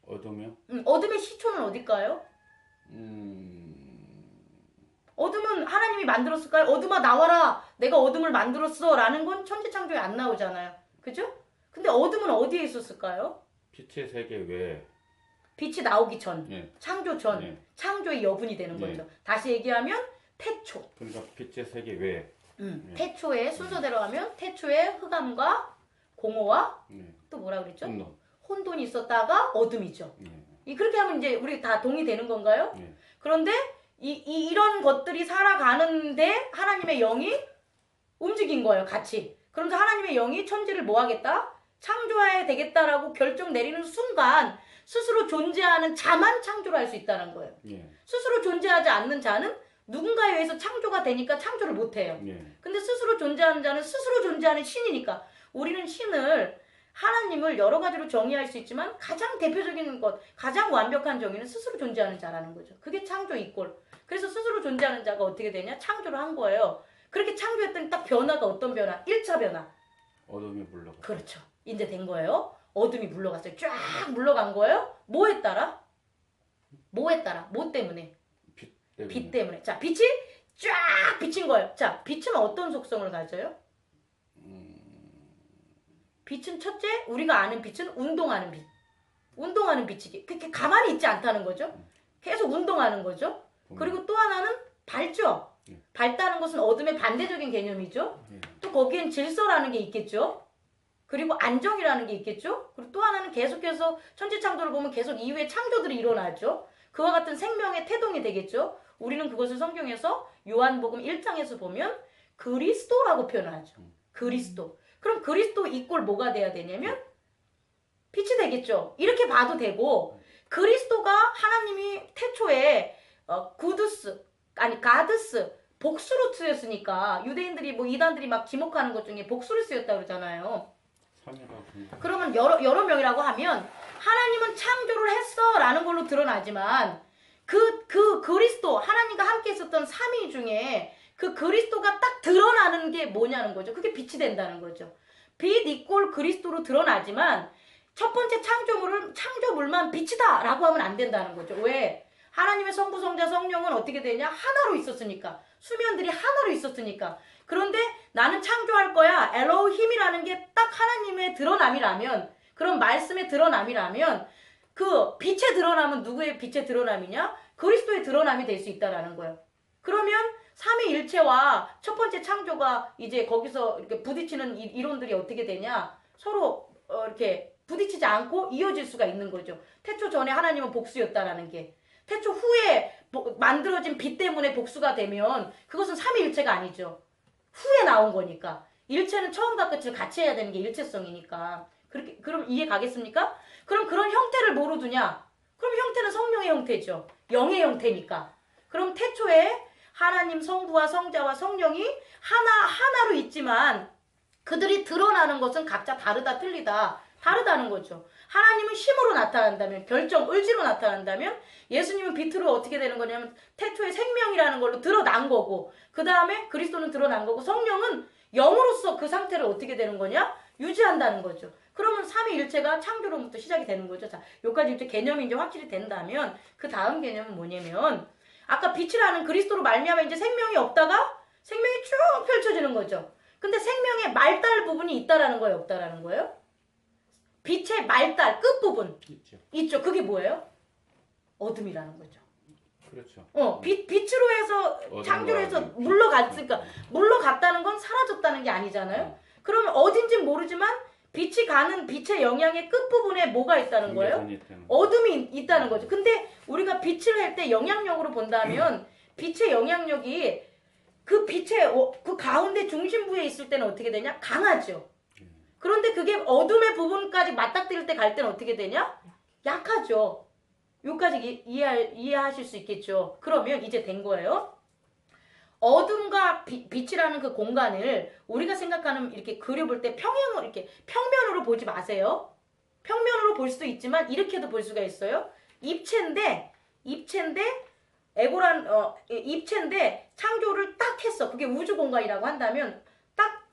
어둠이요? 어둠의 시초는 어딜까요? 어둠은 하나님이 만들었을까요? 어둠아 나와라 내가 어둠을 만들었어 라는 건 천지창조에 안 나오잖아요. 그죠? 근데 어둠은 어디에 있었을까요? 빛의 세계 외에 빛이 나오기 전 창조 전 창조의 여분이 되는 거죠. 다시 얘기하면 태초. 그러니까 빛의 세계 외에 태초의 순서대로 하면 태초의 흑암과 공허와 또 뭐라 그랬죠? 혼돈이 있었다가 어둠이죠. 그렇게 하면 이제 우리 다 동의되는 건가요? 그런데 이런 것들이 살아가는데 하나님의 영이 움직인 거예요. 같이. 그러면서 하나님의 영이 천지를 뭐 하겠다? 창조해야 되겠다라고 결정 내리는 순간 스스로 존재하는 자만 창조를 할 수 있다는 거예요. 스스로 존재하지 않는 자는 누군가에 의해서 창조가 되니까 창조를 못해요. 근데 스스로 존재하는 자는 스스로 존재하는 신이니까 우리는 신을 하나님을 여러 가지로 정의할 수 있지만 가장 대표적인 것, 가장 완벽한 정의는 스스로 존재하는 자라는 거죠. 그게 창조 이꼴. 그래서 스스로 존재하는 자가 어떻게 되냐? 창조를 한 거예요. 그렇게 창조했더니 딱 변화가 어떤 변화? 1차 변화. 어둠이 물러갔어요. 그렇죠. 이제 된 거예요. 어둠이 물러갔어요. 쫙 물러간 거예요. 뭐에 따라? 뭐에 따라? 뭐 때문에? 빛 때문에. 자, 빛이 쫙 비친 거예요. 자, 빛은 어떤 속성을 가져요? 빛은 첫째, 우리가 아는 빛은 운동하는 빛. 운동하는 빛이기. 그렇게 가만히 있지 않다는 거죠. 계속 운동하는 거죠. 그리고 또 하나는 밝죠. 밝다는 것은 어둠의 반대적인 개념이죠. 또 거기엔 질서라는 게 있겠죠. 그리고 안정이라는 게 있겠죠. 그리고 또 하나는 계속해서 천지창조를 보면 계속 이후에 창조들이 일어나죠. 그와 같은 생명의 태동이 되겠죠. 우리는 그것을 성경에서 요한복음 1장에서 보면 그리스도라고 표현하죠. 그리스도. 그럼 그리스도 이꼴 뭐가 돼야 되냐면 빛이 되겠죠. 이렇게 봐도 되고 그리스도가 하나님이 태초에 가드스 복수로 쓰였으니까 유대인들이 뭐 이단들이 막 지목하는 것 중에 복수를 쓰였다 그러잖아요. 그러면 여러 명이라고 하면 하나님은 창조를 했어라는 걸로 드러나지만 그 그리스도 하나님과 함께 있었던 삼위 중에 그 그리스도가 딱 드러나는 게 뭐냐는 거죠. 그게 빛이 된다는 거죠. 빛 이꼴 그리스도로 드러나지만 첫 번째 창조물만 빛이다라고 하면 안 된다는 거죠. 왜? 하나님의 성부, 성자, 성령은 어떻게 되냐? 하나로 있었으니까. 수면들이 하나로 있었으니까. 그런데 나는 창조할 거야. 엘로힘이라는 게 딱 하나님의 드러남이라면, 그런 말씀의 드러남이라면 그 빛의 드러남은 누구의 빛의 드러남이냐? 그리스도의 드러남이 될 수 있다라는 거예요. 그러면 삼위일체와 첫 번째 창조가 이제 거기서 이렇게 부딪히는 이론들이 어떻게 되냐? 서로 이렇게 부딪히지 않고 이어질 수가 있는 거죠. 태초 전에 하나님은 복수였다라는 게. 태초 후에 만들어진 빛 때문에 복수가 되면 그것은 삼위일체가 아니죠. 후에 나온 거니까. 일체는 처음과 끝을 같이 해야 되는 게 일체성이니까. 그럼 이해 가겠습니까? 그럼 그런 형태를 뭐로 두냐? 그럼 형태는 성령의 형태죠. 영의 형태니까. 그럼 태초에 하나님 성부와 성자와 성령이 하나로 있지만 그들이 드러나는 것은 각자 다르다 틀리다. 다르다는 거죠. 하나님은 힘으로 나타난다면, 결정, 의지로 나타난다면 예수님은 빛으로 어떻게 되는 거냐면 태초에 생명이라는 걸로 드러난 거고 그 다음에 그리스도는 드러난 거고 성령은 영으로서 그 상태를 어떻게 되는 거냐? 유지한다는 거죠. 그러면 삼위일체가 창조로부터 시작이 되는 거죠. 자, 여기까지 이제 개념이 이제 확실히 된다면 그 다음 개념은 뭐냐면 아까 빛이라는 그리스도로 말미암아 이제 생명이 없다가 생명이 쭉 펼쳐지는 거죠. 근데 생명의 말달 부분이 있다라는 거예요, 없다라는 거예요? 빛의 말달 끝부분 있죠. 그게 뭐예요? 어둠이라는 거죠. 그렇죠. 빛으로 해서 창조를 해서 물러갔으니까 물러갔다는 건 사라졌다는 게 아니잖아요. 그러면 어딘지 모르지만 빛이 가는 빛의 영향의 끝부분에 뭐가 있다는 거예요? 어둠이 있다는 거죠. 근데 우리가 빛을 할 때 영향력으로 본다면 빛의 영향력이 그 빛의 그 가운데 중심부에 있을 때는 어떻게 되냐? 강하죠. 그런데 그게 어둠의 부분까지 맞닥뜨릴 때 갈 때는 어떻게 되냐? 약하죠. 여기까지 이해하실 수 있겠죠. 그러면 이제 된 거예요. 어둠과 빛이라는 그 공간을 우리가 생각하는 이렇게 그려볼 때 이렇게 평면으로 보지 마세요. 평면으로 볼 수도 있지만 이렇게도 볼 수가 있어요. 입체인데 입체인데 창조를 딱 했어. 그게 우주 공간이라고 한다면 딱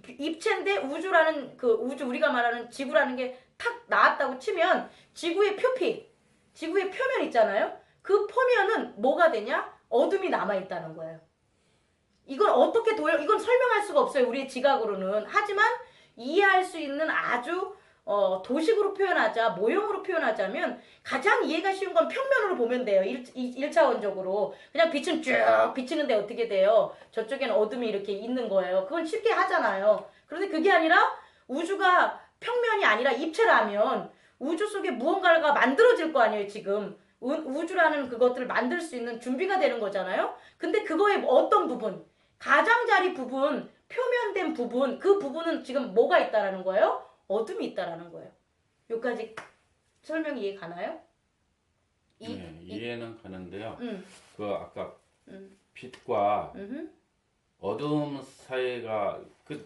입체인데 우주라는 그 우주 우리가 말하는 지구라는 게 탁 나왔다고 치면 지구의 표면 있잖아요. 그 표면은 뭐가 되냐? 어둠이 남아 있다는 거예요. 이건 이건 설명할 수가 없어요. 우리의 지각으로는. 하지만 이해할 수 있는 아주 도식으로 표현하자, 모형으로 표현하자면 가장 이해가 쉬운 건 평면으로 보면 돼요. 1차원적으로. 그냥 빛은 쭉 비치는데 어떻게 돼요? 저쪽에는 어둠이 이렇게 있는 거예요. 그건 쉽게 하잖아요. 그런데 그게 아니라 우주가 평면이 아니라 입체라면 우주 속에 무언가가 만들어질 거 아니에요, 지금. 우주라는 그것들을 만들 수 있는 준비가 되는 거잖아요. 근데 그거의 어떤 부분, 가장자리 부분, 표면된 부분, 그 부분은 지금 뭐가 있다라는 거예요? 어둠이 있다라는 거예요. 여기까지 설명이 이해 가나요? 네, 이해는 가는데요. 그 아까 빛과 어둠 사이가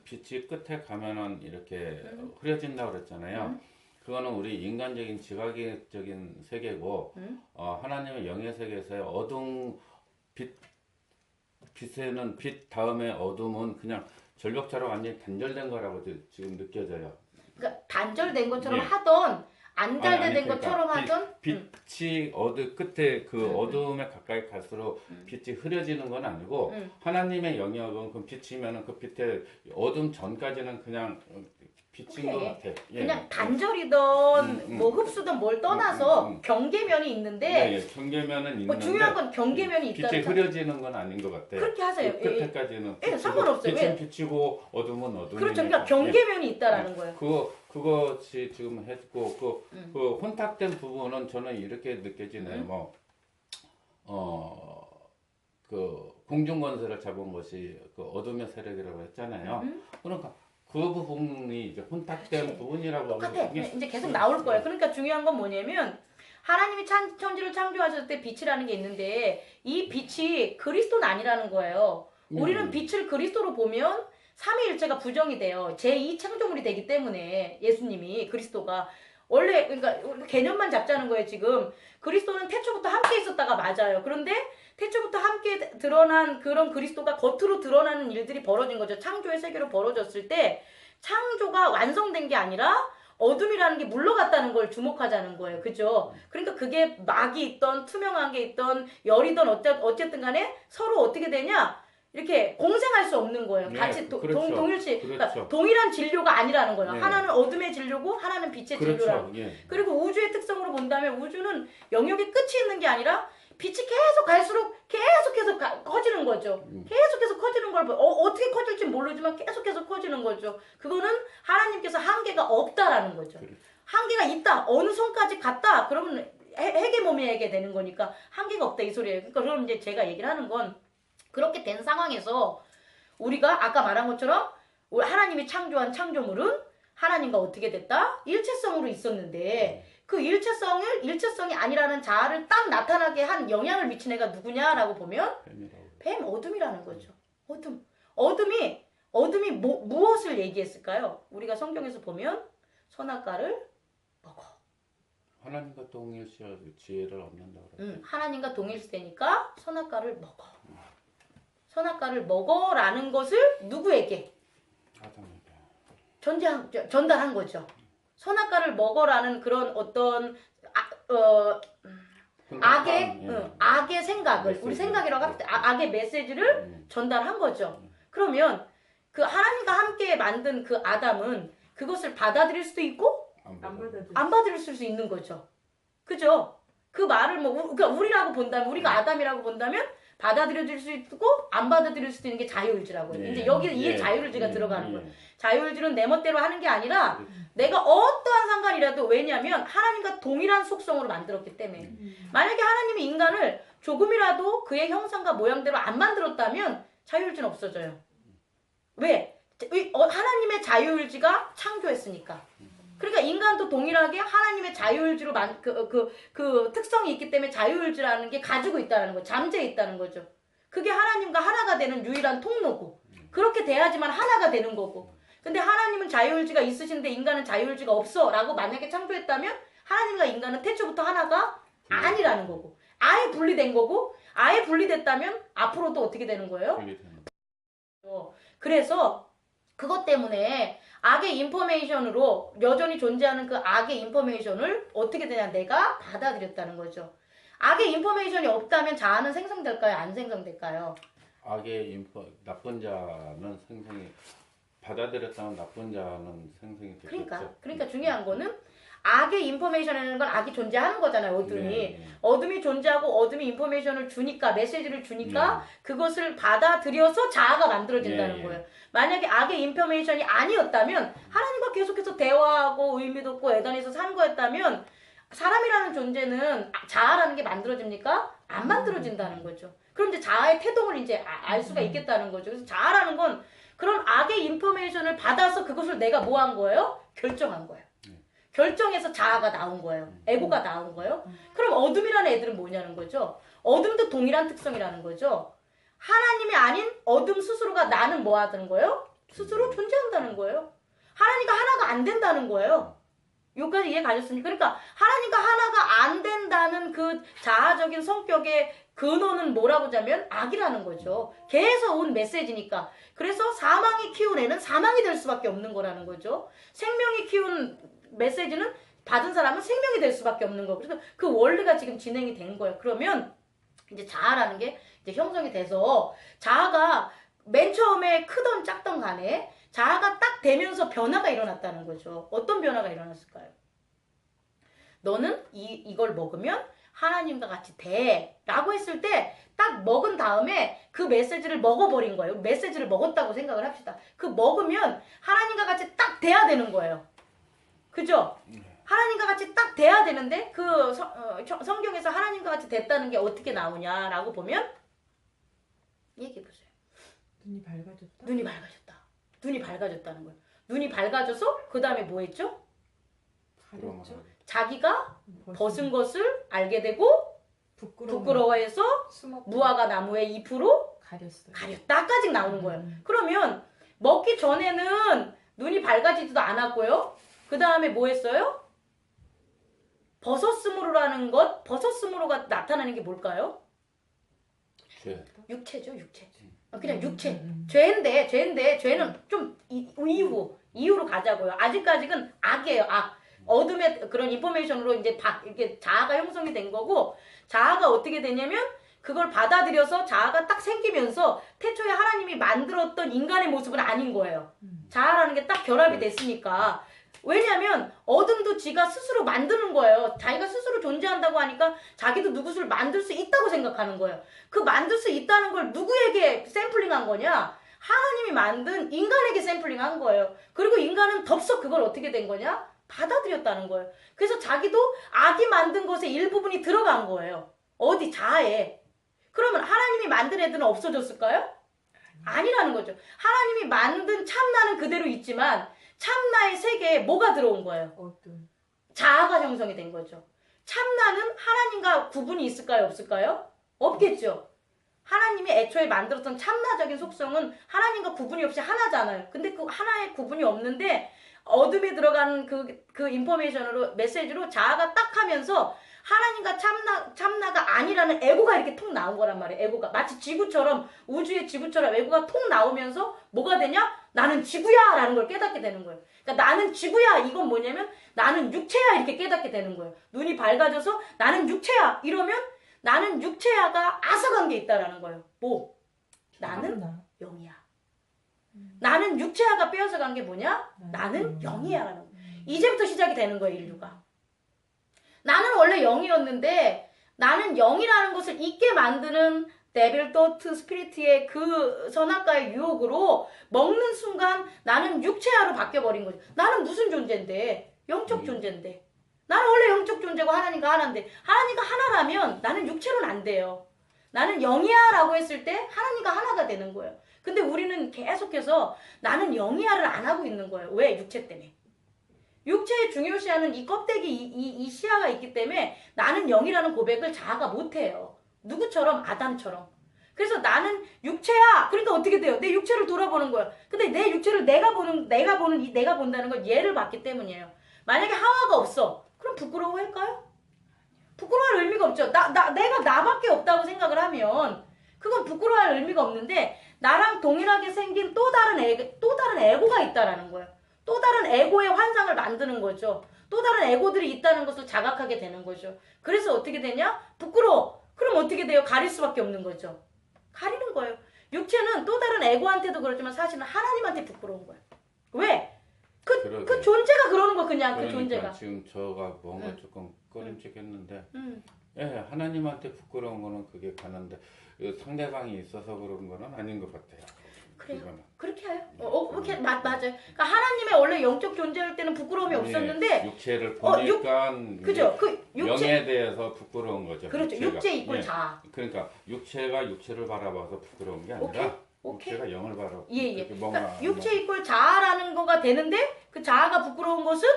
빛이 끝에 가면은 이렇게 흐려진다고 그랬잖아요. 그거는 우리 인간적인 지각적인 세계고 하나님의 영의 세계에서의 어둠 빛에는 빛 다음에 어둠은 그냥 절벽처럼 완전히 단절된 거라고 지금 느껴져요. 그러니까 단절된 것처럼 예. 하던 안 단절된 그러니까 것처럼 하던 빛이 끝에 그 어둠에 가까이 갈수록 빛이 흐려지는 건 아니고 하나님의 영역은 그 빛이면은 그 빛에 어둠 전까지는 그냥 빛인 것 같아. 예. 그냥 단절이든 뭐 흡수든 뭘 떠나서 경계면이 있는데 경계면은 있는데 뭐 중요한 건 경계면이 있다. 빛이 흐려지는 건 아닌 것 같아. 그렇게 하세요. 끝에까지는 상관없어요. 빛은 빛이고 어둠은 어둠이니까. 그렇죠. 그러니까 경계면이 있다라는 거예요. 그것이 지금 했고 그 혼탁된 부분은 저는 이렇게 느껴지네요. 그 공중권세를 잡은 것이 그 어둠의 세력이라고 했잖아요. 그러니까 그 부분이 이제 혼탁된 그렇지. 부분이라고 똑같아. 하는 게 이제 계속 나올 거예요. 그러니까 중요한 건 뭐냐면 하나님이 천지를 창조하셨을 때 빛이라는 게 있는데 이 빛이 그리스도는 아니라는 거예요. 우리는 빛을 그리스도로 보면 삼위일체가 부정이 돼요. 제2 창조물이 되기 때문에 예수님이 그리스도가 원래 그러니까 개념만 잡자는 거예요. 지금 그리스도는 태초부터 함께 있었다가 맞아요. 그런데 태초부터 함께 드러난 그런 그리스도가 겉으로 드러나는 일들이 벌어진 거죠. 창조의 세계로 벌어졌을 때 창조가 완성된 게 아니라 어둠이라는 게 물러갔다는 걸 주목하자는 거예요. 그죠? 그러니까 그게 막이 있던 투명한 게 있던 열이던 어쨌든 간에 서로 어떻게 되냐? 이렇게 공생할 수 없는 거예요. 예, 같이 그렇죠. 동일시 그렇죠. 그러니까 동일한 진료가 아니라는 거예요. 네. 하나는 어둠의 진료고 하나는 빛의 진료라는 그렇죠. 예. 그리고 우주의 특성으로 본다면 우주는 영역의 끝이 있는 게 아니라 빛이 계속 갈수록 계속해서 커지는 거죠. 계속해서 커지는 걸 어떻게 커질지 모르지만 계속해서 커지는 거죠. 그거는 하나님께서 한계가 없다라는 거죠. 그렇죠. 한계가 있다. 어느 선까지 갔다. 그러면 해계모미에게 되는 거니까 한계가 없다 이 소리예요. 그러니까 그럼 이제 제가 얘기를 하는 건 그렇게 된 상황에서 우리가 아까 말한 것처럼 하나님이 창조한 창조물은 하나님과 어떻게 됐다? 일체성으로 있었는데 그 일체성이 아니라는 자아를 딱 나타나게 한 영향을 미친 애가 누구냐라고 보면 뱀 어둠이라는 거죠. 어둠이 무엇을 얘기했을까요? 우리가 성경에서 보면 선악과를 먹어. 하나님과 동일시할 지혜를 얻는다고 그래요. 하나님과 동일시되니까 선악과를 먹어. 선악과를 먹어라는 것을 누구에게? 아담에게. 전달한 거죠. 선악과를 먹어라는 그런 어떤 악의 생각을 메시지. 우리 생각이라고 합시다. 악의 메시지를 전달한 거죠. 그러면 그 하나님과 함께 만든 그 아담은 그것을 받아들일 수도 있고 안 받아들일 수 있는 거죠. 그죠? 그 말을 그러니까 우리라고 본다면 우리가 아담이라고 본다면 받아들여질 수 있고 안 받아들일 수도 있는 게 자유의지라고 해요. 이제 여기 이 자유의지가 들어가는 거예요. 자유의지는 내 멋대로 하는 게 아니라 내가 어떠한 상관이라도 왜냐하면 하나님과 동일한 속성으로 만들었기 때문에 만약에 하나님이 인간을 조금이라도 그의 형상과 모양대로 안 만들었다면 자유의지는 없어져요. 왜? 하나님의 자유의지가 창조했으니까. 그러니까 인간도 동일하게 하나님의 자유의지로 그 특성이 있기 때문에 자유의지라는 게 가지고 있다는 거죠. 잠재해 있다는 거죠. 그게 하나님과 하나가 되는 유일한 통로고 그렇게 돼야지만 하나가 되는 거고. 근데 하나님은 자유의지가 있으신데 인간은 자유의지가 없어 라고 만약에 창조했다면 하나님과 인간은 태초부터 하나가 아니라는 거고 아예 분리된 거고 아예 분리됐다면 앞으로도 어떻게 되는 거예요? 그래서 그것 때문에 악의 인포메이션으로 여전히 존재하는 그 악의 인포메이션을 어떻게 되냐 내가 받아들였다는 거죠. 악의 인포메이션이 없다면 자아는 생성될까요? 안 생성될까요? 나쁜 자는 생성이 받아들였다면 나쁜 자는 생성이 되겠죠. 그러니까 중요한 거는 악의 인포메이션이라는 건 악이 존재하는 거잖아요. 어둠이. 어둠이 존재하고 어둠이 인포메이션을 주니까 메시지를 주니까 그것을 받아들여서 자아가 만들어진다는 거예요. 만약에 악의 인포메이션이 아니었다면 하나님과 계속해서 대화하고 의미 돋고 에덴에서 사는 거였다면 사람이라는 존재는 자아라는 게 만들어집니까? 안 만들어진다는 거죠. 그럼 이제 자아의 태동을 이제 알 수가 있겠다는 거죠. 그래서 자아라는 건 그런 악의 인포메이션을 받아서 그것을 내가 뭐 한 거예요? 결정한 거예요. 결정해서 자아가 나온 거예요. 에고가 나온 거예요. 그럼 어둠이라는 애들은 뭐냐는 거죠. 어둠도 동일한 특성이라는 거죠. 하나님이 아닌 어둠 스스로가 나는 뭐 하는 거예요? 스스로 존재한다는 거예요. 하나님과 하나가 안 된다는 거예요. 여기까지 이해 가셨습니까? 그러니까 하나님과 하나가 안 된다는 그 자아적인 성격의 근원은 뭐라고 하자면 악이라는 거죠. 개에서 온 메시지니까. 그래서 사망이 키운 애는 사망이 될 수밖에 없는 거라는 거죠. 생명이 키운 메시지는 받은 사람은 생명이 될 수밖에 없는 거고. 그래서 그 원리가 지금 진행이 된 거예요. 그러면 이제 자아라는 게 이제 형성이 돼서 자아가 맨 처음에 크던 작던 간에 자아가 딱 되면서 변화가 일어났다는 거죠. 어떤 변화가 일어났을까요? 너는 이걸 먹으면 하나님과 같이 돼 라고 했을 때 딱 먹은 다음에 그 메시지를 먹어버린 거예요. 메시지를 먹었다고 생각을 합시다. 그 먹으면 하나님과 같이 딱 돼야 되는 거예요. 그죠? 하나님과 같이 딱 돼야 되는데 그 성경에서 하나님과 같이 됐다는 게 어떻게 나오냐라고 보면 얘기해보세요. 눈이 밝아졌다. 눈이 밝아졌다. 눈이 밝아졌다는 거예요. 눈이 밝아져서 그 다음에 뭐 했죠? 가렸죠. 자기가 벗은 것을 알게 되고 부끄러워해서 숨었고 무화과 나무의 잎으로 가렸어요. 가렸다까지 나오는 거예요. 그러면 먹기 전에는 눈이 밝아지지도 않았고요. 그 다음에 뭐 했어요? 벗었으므로라는 것, 벗었으므로가 나타나는 게 뭘까요? 죄. 육체죠, 육체. 그냥 육체. 죄인데 죄는 좀 이유로 가자고요. 아직까지는 악이에요, 악. 어둠의 그런 인포메이션으로 이제 이렇게 자아가 형성이 된 거고, 자아가 어떻게 되냐면 그걸 받아들여서 자아가 딱 생기면서 태초에 하나님이 만들었던 인간의 모습은 아닌 거예요. 자아라는 게 딱 결합이 됐으니까. 왜냐면 어둠도 지가 스스로 만드는 거예요. 자기가 스스로 존재한다고 하니까 자기도 누구를 만들 수 있다고 생각하는 거예요. 그 만들 수 있다는 걸 누구에게 샘플링한 거냐? 하나님이 만든 인간에게 샘플링한 거예요. 그리고 인간은 덥석 그걸 어떻게 된 거냐? 받아들였다는 거예요. 그래서 자기도 악이 만든 것의 일부분이 들어간 거예요. 어디? 자아에. 그러면 하나님이 만든 애들은 없어졌을까요? 아니라는 거죠. 하나님이 만든 참나는 그대로 있지만 참나의 세계에 뭐가 들어온 거예요? 어떤 자아가 형성이 된 거죠. 참나는 하나님과 구분이 있을까요? 없을까요? 없겠죠. 하나님이 애초에 만들었던 참나적인 속성은 하나님과 구분이 없이 하나잖아요. 근데 그 하나의 구분이 없는데 어둠에 들어간 그 인포메이션으로 메시지로 자아가 딱 하면서 하나님과 참나가 아니라는 에고가 이렇게 통 나온 거란 말이에요. 에고가 마치 지구처럼, 우주의 지구처럼 에고가 통 나오면서 뭐가 되냐? 나는 지구야 라는 걸 깨닫게 되는 거예요. 그러니까 나는 지구야, 이건 뭐냐면 나는 육체야, 이렇게 깨닫게 되는 거예요. 눈이 밝아져서 나는 육체야 이러면 나는 육체야가 앗아간 게 있다라는 거예요. 뭐? 나는 영이야. 나는 육체야가 빼앗아간 게 뭐냐? 나는 영이야라는 거예요. 이제부터 시작이 되는 거예요, 인류가. 나는 원래 영이었는데 나는 영이라는 것을 잊게 만드는 데빌 토트 스피리트의 그 선악과의 유혹으로 먹는 순간 나는 육체화로 바뀌어버린 거죠. 나는 무슨 존재인데? 영적 존재인데. 나는 원래 영적 존재고 하나님과 하나인데 하나님과 하나라면 나는 육체로는 안 돼요. 나는 영이야라고 했을 때 하나님과 하나가 되는 거예요. 근데 우리는 계속해서 나는 영이야를 안 하고 있는 거예요. 왜? 육체 때문에. 육체의 중요시하는 이 껍데기, 이 시야가 있기 때문에 나는 영이라는 고백을 자아가 못해요. 누구처럼? 아담처럼. 그래서 나는 육체야. 그러니까 어떻게 돼요? 내 육체를 돌아보는 거예요. 근데 내 육체를 내가 본다는 건 얘를 봤기 때문이에요. 만약에 하와가 없어. 그럼 부끄러워할까요? 부끄러워할 의미가 없죠. 내가 나밖에 없다고 생각을 하면 그건 부끄러워할 의미가 없는데 나랑 동일하게 생긴 또 다른 에고가 있다라는 거예요. 또 다른 에고의 환상을 만드는 거죠. 또 다른 에고들이 있다는 것을 자각하게 되는 거죠. 그래서 어떻게 되냐? 부끄러워. 그럼 어떻게 돼요? 가릴 수밖에 없는 거죠. 가리는 거예요. 육체는 또 다른 에고한테도 그렇지만 사실은 하나님한테 부끄러운 거예요. 왜? 그 존재가 그러는 거 그냥 그러니까 그 존재가. 지금 저가 뭔가 조금 꺼림칙했는데 예, 하나님한테 부끄러운 거는 그게 가는데 상대방이 있어서 그런 거는 아닌 것 같아요. 그래요. 이거는. 그렇게 해요. 그렇게 맞아요. 그러니까 하나님의 원래 영적 존재일 때는 부끄러움이 없었는데 육체를 보니까 그죠? 그 육체 영에 대해서 부끄러운 거죠. 그렇죠. 육체가. 육체 이꼴 예. 자아. 그러니까 육체가 육체를 바라봐서 부끄러운 게 아니라 육체가 영을 바라고. 예. 뭔가 그러니까 육체 이꼴 자아라는 거가 되는데 그 자아가 부끄러운 것은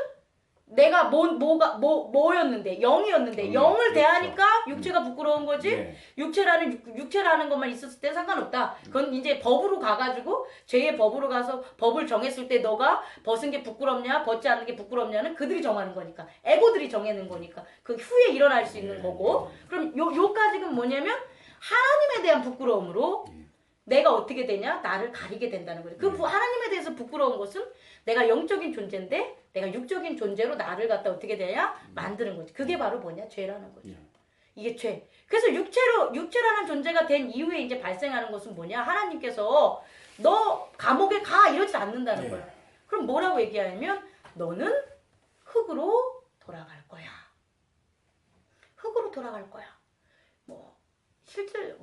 내가 뭐였는데 영이었는데 영을 그렇죠. 대하니까 육체가 부끄러운 거지. 예. 육체라는 것만 있었을 때 상관없다. 그건 이제 법으로 가가지고 죄의 법으로 가서 법을 정했을 때 너가 벗은 게 부끄럽냐 벗지 않는 게 부끄럽냐는 그들이 정하는 거니까 에고들이 정해는 거니까 그 후에 일어날 수 있는 거고. 그럼 요까지는 뭐냐면 하나님에 대한 부끄러움으로 내가 어떻게 되냐? 나를 가리게 된다는 거죠. 그 하나님에 대해서 부끄러운 것은 내가 영적인 존재인데 내가 육적인 존재로 나를 갖다 어떻게 되냐? 만드는 거지. 그게 바로 뭐냐? 죄라는 거죠. 이게 죄. 그래서 육체라는 존재가 된 이후에 이제 발생하는 것은 뭐냐? 하나님께서 너 감옥에 가 이러지 않는다는 거예요. 그럼 뭐라고 얘기하냐면 너는 흙으로 돌아갈 거야. 흙으로 돌아갈 거야. 실제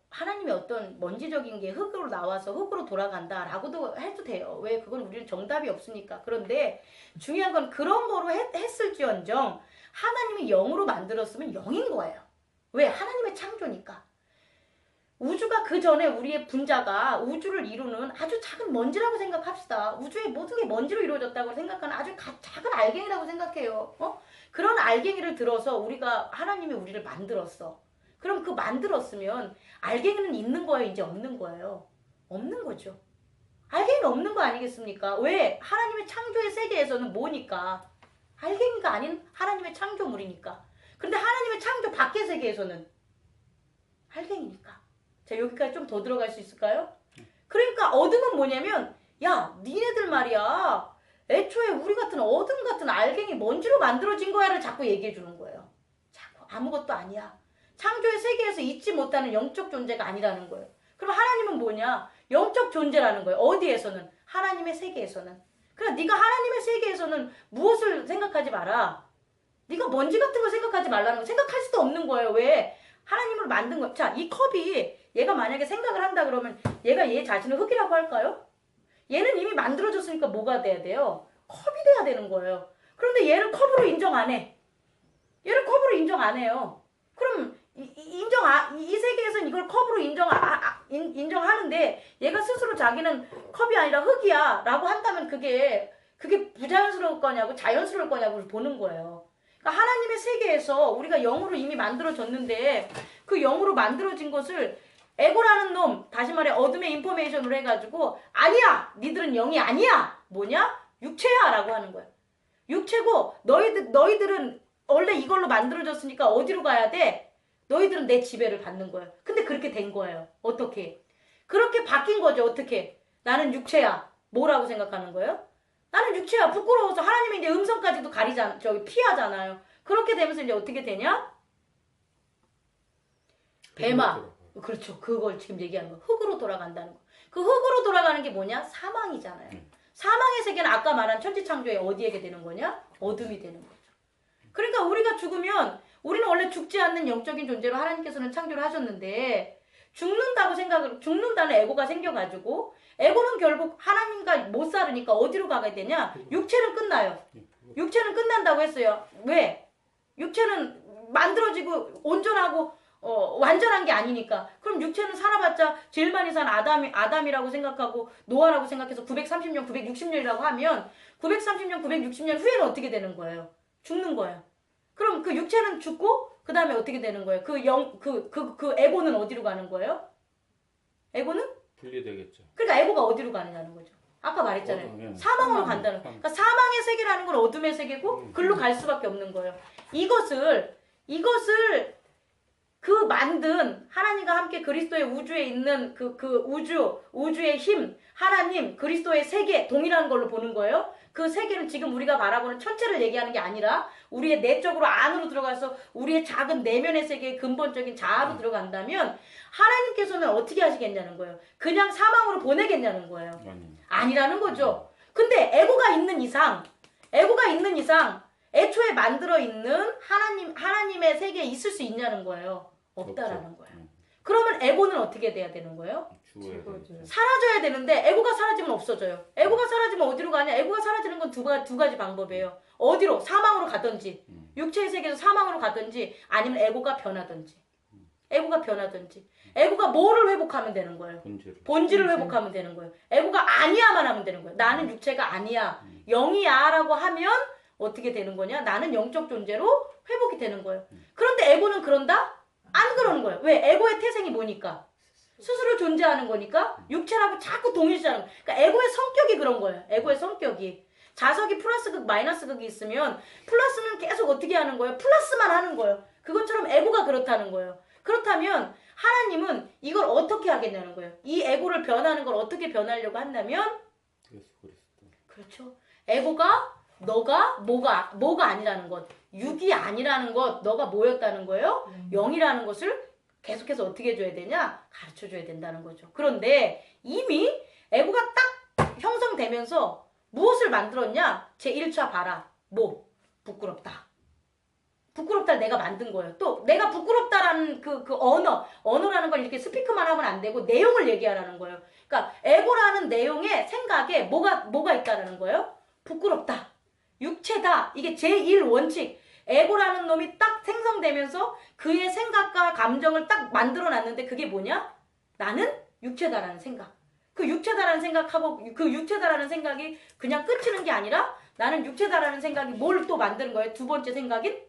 하나님의 어떤 먼지적인 게 흙으로 나와서 흙으로 돌아간다라고도 해도 돼요. 왜? 그건 우리는 정답이 없으니까. 그런데 중요한 건 그런 거로 했을지언정 하나님이 영으로 만들었으면 영인 거예요. 왜? 하나님의 창조니까. 우주가 그 전에 우리의 분자가 우주를 이루는 아주 작은 먼지라고 생각합시다. 우주의 모든 게 먼지로 이루어졌다고 생각하는 아주 작은 알갱이라고 생각해요. 그런 알갱이를 들어서 하나님이 우리를 만들었어. 그럼 그 만들었으면 알갱이는 있는 거예요? 이제 없는 거예요? 없는 거죠. 알갱이는 없는 거 아니겠습니까? 왜? 하나님의 창조의 세계에서는 뭐니까? 알갱이가 아닌 하나님의 창조물이니까. 그런데 하나님의 창조 밖의 세계에서는 알갱이니까. 자, 여기까지 좀 더 들어갈 수 있을까요? 그러니까 어둠은 뭐냐면, 야, 니네들 말이야. 애초에 우리 같은 어둠 같은 알갱이 먼지로 만들어진 거야를 자꾸 얘기해 주는 거예요. 자꾸 아무것도 아니야. 창조의 세계에서 잊지 못하는 영적 존재가 아니라는 거예요. 그럼 하나님은 뭐냐? 영적 존재라는 거예요. 어디에서는? 하나님의 세계에서는. 그러니까 네가 하나님의 세계에서는 무엇을 생각하지 마라. 네가 먼지 같은 걸 생각하지 말라는 거. 생각할 수도 없는 거예요. 왜? 하나님을 만든 거. 자, 이 컵이 얘가 만약에 생각을 한다 그러면 얘가 얘 자신을 흙이라고 할까요? 얘는 이미 만들어졌으니까 뭐가 돼야 돼요? 컵이 돼야 되는 거예요. 그런데 얘를 컵으로 인정 안 해. 얘를 컵으로 인정 안 해요. 그럼 이 세계에서는 이걸 컵으로 인정하는데 얘가 스스로 자기는 컵이 아니라 흙이야 라고 한다면 그게 부자연스러울 거냐고 자연스러울 거냐고 보는 거예요. 그러니까 하나님의 세계에서 우리가 영으로 이미 만들어졌는데 그 영으로 만들어진 것을 에고라는 놈, 다시 말해 어둠의 인포메이션으로 해가지고 아니야! 니들은 영이 아니야! 뭐냐? 육체야! 라고 하는 거야. 육체고 너희들은 원래 이걸로 만들어졌으니까 어디로 가야 돼? 너희들은 내 지배를 받는 거예요. 근데 그렇게 된 거예요. 어떻게? 그렇게 바뀐 거죠. 어떻게? 나는 육체야. 뭐라고 생각하는 거예요? 나는 육체야. 부끄러워서 하나님의 이제 음성까지도 피하잖아요. 그렇게 되면서 이제 어떻게 되냐? 배마. 그렇죠. 그걸 지금 얘기하는 거. 흙으로 돌아간다는 거. 그 흙으로 돌아가는 게 뭐냐? 사망이잖아요. 사망의 세계는 아까 말한 천지창조에 어디에게 되는 거냐? 어둠이 되는 거죠. 그러니까 우리가 죽으면 우리는 원래 죽지 않는 영적인 존재로 하나님께서는 창조를 하셨는데 죽는다는 에고가 생겨가지고 에고는 결국 하나님과 못 살으니까 어디로 가게 되냐? 육체는 끝나요. 육체는 끝난다고 했어요. 왜? 육체는 만들어지고 온전하고 완전한 게 아니니까. 그럼 육체는 살아봤자 제일 많이 산 아담이라고 생각하고 노아라고 생각해서 930년, 960년이라고 하면 930년, 960년 후에는 어떻게 되는 거예요? 죽는 거예요. 그럼 그 육체는 죽고 그 다음에 어떻게 되는 거예요? 그 에고는 어디로 가는 거예요? 에고는? 분리되겠죠. 그러니까 에고가 어디로 가느냐는 거죠. 아까 말했잖아요. 사망으로 간다는 거예요. 그러니까 사망의 세계라는 건 어둠의 세계고 글로 갈 수밖에 없는 거예요. 이것을 그 만든 하나님과 함께 그리스도의 우주에 있는 그 우주의 힘, 하나님, 그리스도의 세계 동일한 걸로 보는 거예요. 그 세계는 지금 우리가 바라보는 천체를 얘기하는 게 아니라 우리의 내적으로 안으로 들어가서 우리의 작은 내면의 세계의 근본적인 자아로 들어간다면 하나님께서는 어떻게 하시겠냐는 거예요. 그냥 사망으로 보내겠냐는 거예요. 아니라는 거죠. 근데 에고가 있는 이상 애초에 만들어 있는 하나님의 세계에 있을 수 있냐는 거예요. 없다라는 거예요. 그러면 에고는 어떻게 돼야 되는 거예요? 사라져야 되는데 에고가 사라지면 없어져요. 에고가 사라지면 어디로 가냐? 에고가 사라지는 건 두 가지 방법이에요. 어디로? 사망으로 가든지 육체의 세계에서 사망으로 가든지 아니면 에고가 변하든지 에고가 뭐를 회복하면 되는 거예요? 본질을 회복하면 되는 거예요. 에고가 아니야만 하면 되는 거예요. 나는 육체가 아니야. 영이야 라고 하면 어떻게 되는 거냐? 나는 영적 존재로 회복이 되는 거예요. 그런데 에고는 그런다? 안 그러는 거예요. 왜? 에고의 태생이 뭐니까? 스스로 존재하는 거니까 육체라고 자꾸 동일시하는 거예요. 그러니까 에고의 성격이 그런 거예요. 에고의 성격이. 자석이 플러스 극, 마이너스 극이 있으면 플러스는 계속 어떻게 하는 거예요? 플러스만 하는 거예요. 그것처럼 에고가 그렇다는 거예요. 그렇다면 하나님은 이걸 어떻게 하겠냐는 거예요. 이 에고를 변하는 걸 어떻게 변하려고 한다면 그렇죠. 에고가 너가 뭐가 아니라는 것, 육이 아니라는 것, 너가 뭐였다는 거예요? 영이라는 것을 계속해서 어떻게 해줘야 되냐? 가르쳐줘야 된다는 거죠. 그런데 이미 에고가 딱 형성되면서 무엇을 만들었냐? 제1차 봐라. 뭐? 부끄럽다. 부끄럽다를 내가 만든 거예요. 또 내가 부끄럽다라는 그 언어라는 걸 이렇게 스피크만 하면 안 되고 내용을 얘기하라는 거예요. 그러니까 에고라는 내용에 생각에 뭐가 있다라는 거예요? 부끄럽다. 육체다. 이게 제1원칙. 에고라는 놈이 딱 생성되면서 그의 생각과 감정을 딱 만들어놨는데 그게 뭐냐? 나는 육체다라는 생각. 그 육체다라는 생각하고 그 육체다라는 생각이 그냥 끝이는 게 아니라 나는 육체다라는 생각이 뭘 또 만드는 거예요? 두 번째 생각인?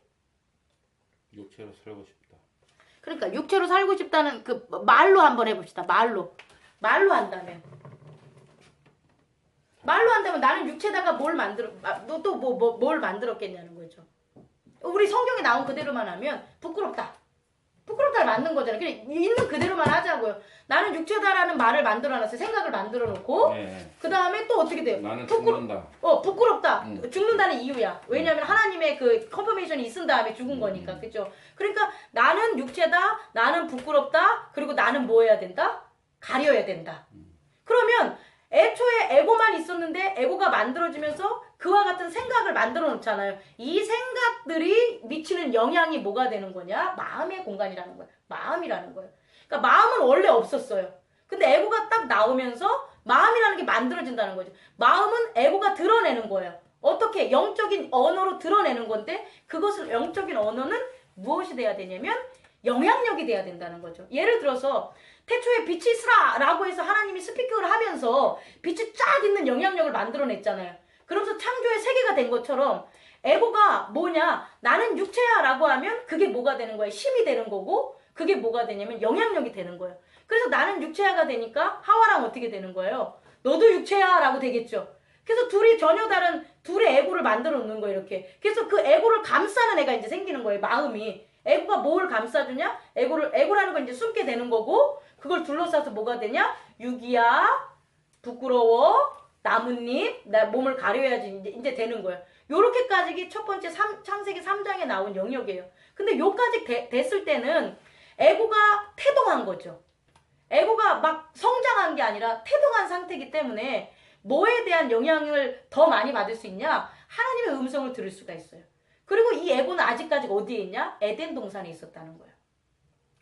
육체로 살고 싶다. 그러니까 육체로 살고 싶다는 그 말로 한번 해봅시다. 말로 한다면 나는 육체다가 뭘 만들어 또 뭘 만들었겠냐는 거죠. 우리 성경에 나온 그대로만 하면 부끄럽다를 만든 거잖아요. 그냥 있는 그대로만 하자고요. 나는 육체다라는 말을 만들어놨어요. 생각을 만들어 놓고 네. 그 다음에 또 어떻게 돼요? 나는 죽는다. 부끄럽다. 죽는다는 이유야. 왜냐하면 하나님의 그 컨퍼메이션이 있은 다음에 죽은 거니까. 그죠? 그러니까 나는 육체다. 나는 부끄럽다. 그리고 나는 뭐 해야 된다? 가려야 된다. 그러면 애초에 에고만 있었는데 에고가 만들어지면서 그와 같은 생각을 만들어 놓잖아요. 이 생각들이 미치는 영향이 뭐가 되는 거냐? 마음의 공간이라는 거야. 마음이라는 거예요. 그러니까 마음은 원래 없었어요. 근데 에고가 딱 나오면서 마음이라는 게 만들어진다는 거죠. 마음은 에고가 드러내는 거예요. 어떻게? 영적인 언어로 드러내는 건데 그것을 영적인 언어는 무엇이 돼야 되냐면 영향력이 돼야 된다는 거죠. 예를 들어서 태초에 빛이 있으라 라고 해서 하나님이 스피킹을 하면서 빛이 쫙 있는 영향력을 만들어냈잖아요. 그러면서 창조의 세계가 된 것처럼 에고가 뭐냐? 나는 육체야 라고 하면 그게 뭐가 되는 거예요? 힘이 되는 거고 그게 뭐가 되냐면 영향력이 되는 거예요. 그래서 나는 육체야가 되니까 하와랑 어떻게 되는 거예요? 너도 육체야 라고 되겠죠. 그래서 둘이 전혀 다른 둘의 에고를 만들어 놓는 거예요. 이렇게. 그래서 그 에고를 감싸는 애가 이제 생기는 거예요. 마음이. 에고가 뭘 감싸주냐? 에고라는 건 이제 숨게 되는 거고 그걸 둘러싸서 뭐가 되냐? 유기야, 부끄러워, 나뭇잎, 나 몸을 가려야지 이제 되는 거예요. 요렇게까지 첫 번째 창세기 3장에 나온 영역이에요. 근데 요까지 됐을 때는 에고가 태동한 거죠. 에고가 막 성장한 게 아니라 태동한 상태이기 때문에 뭐에 대한 영향을 더 많이 받을 수 있냐? 하나님의 음성을 들을 수가 있어요. 그리고 이 에고는 아직까지 어디에 있냐? 에덴 동산에 있었다는 거예요.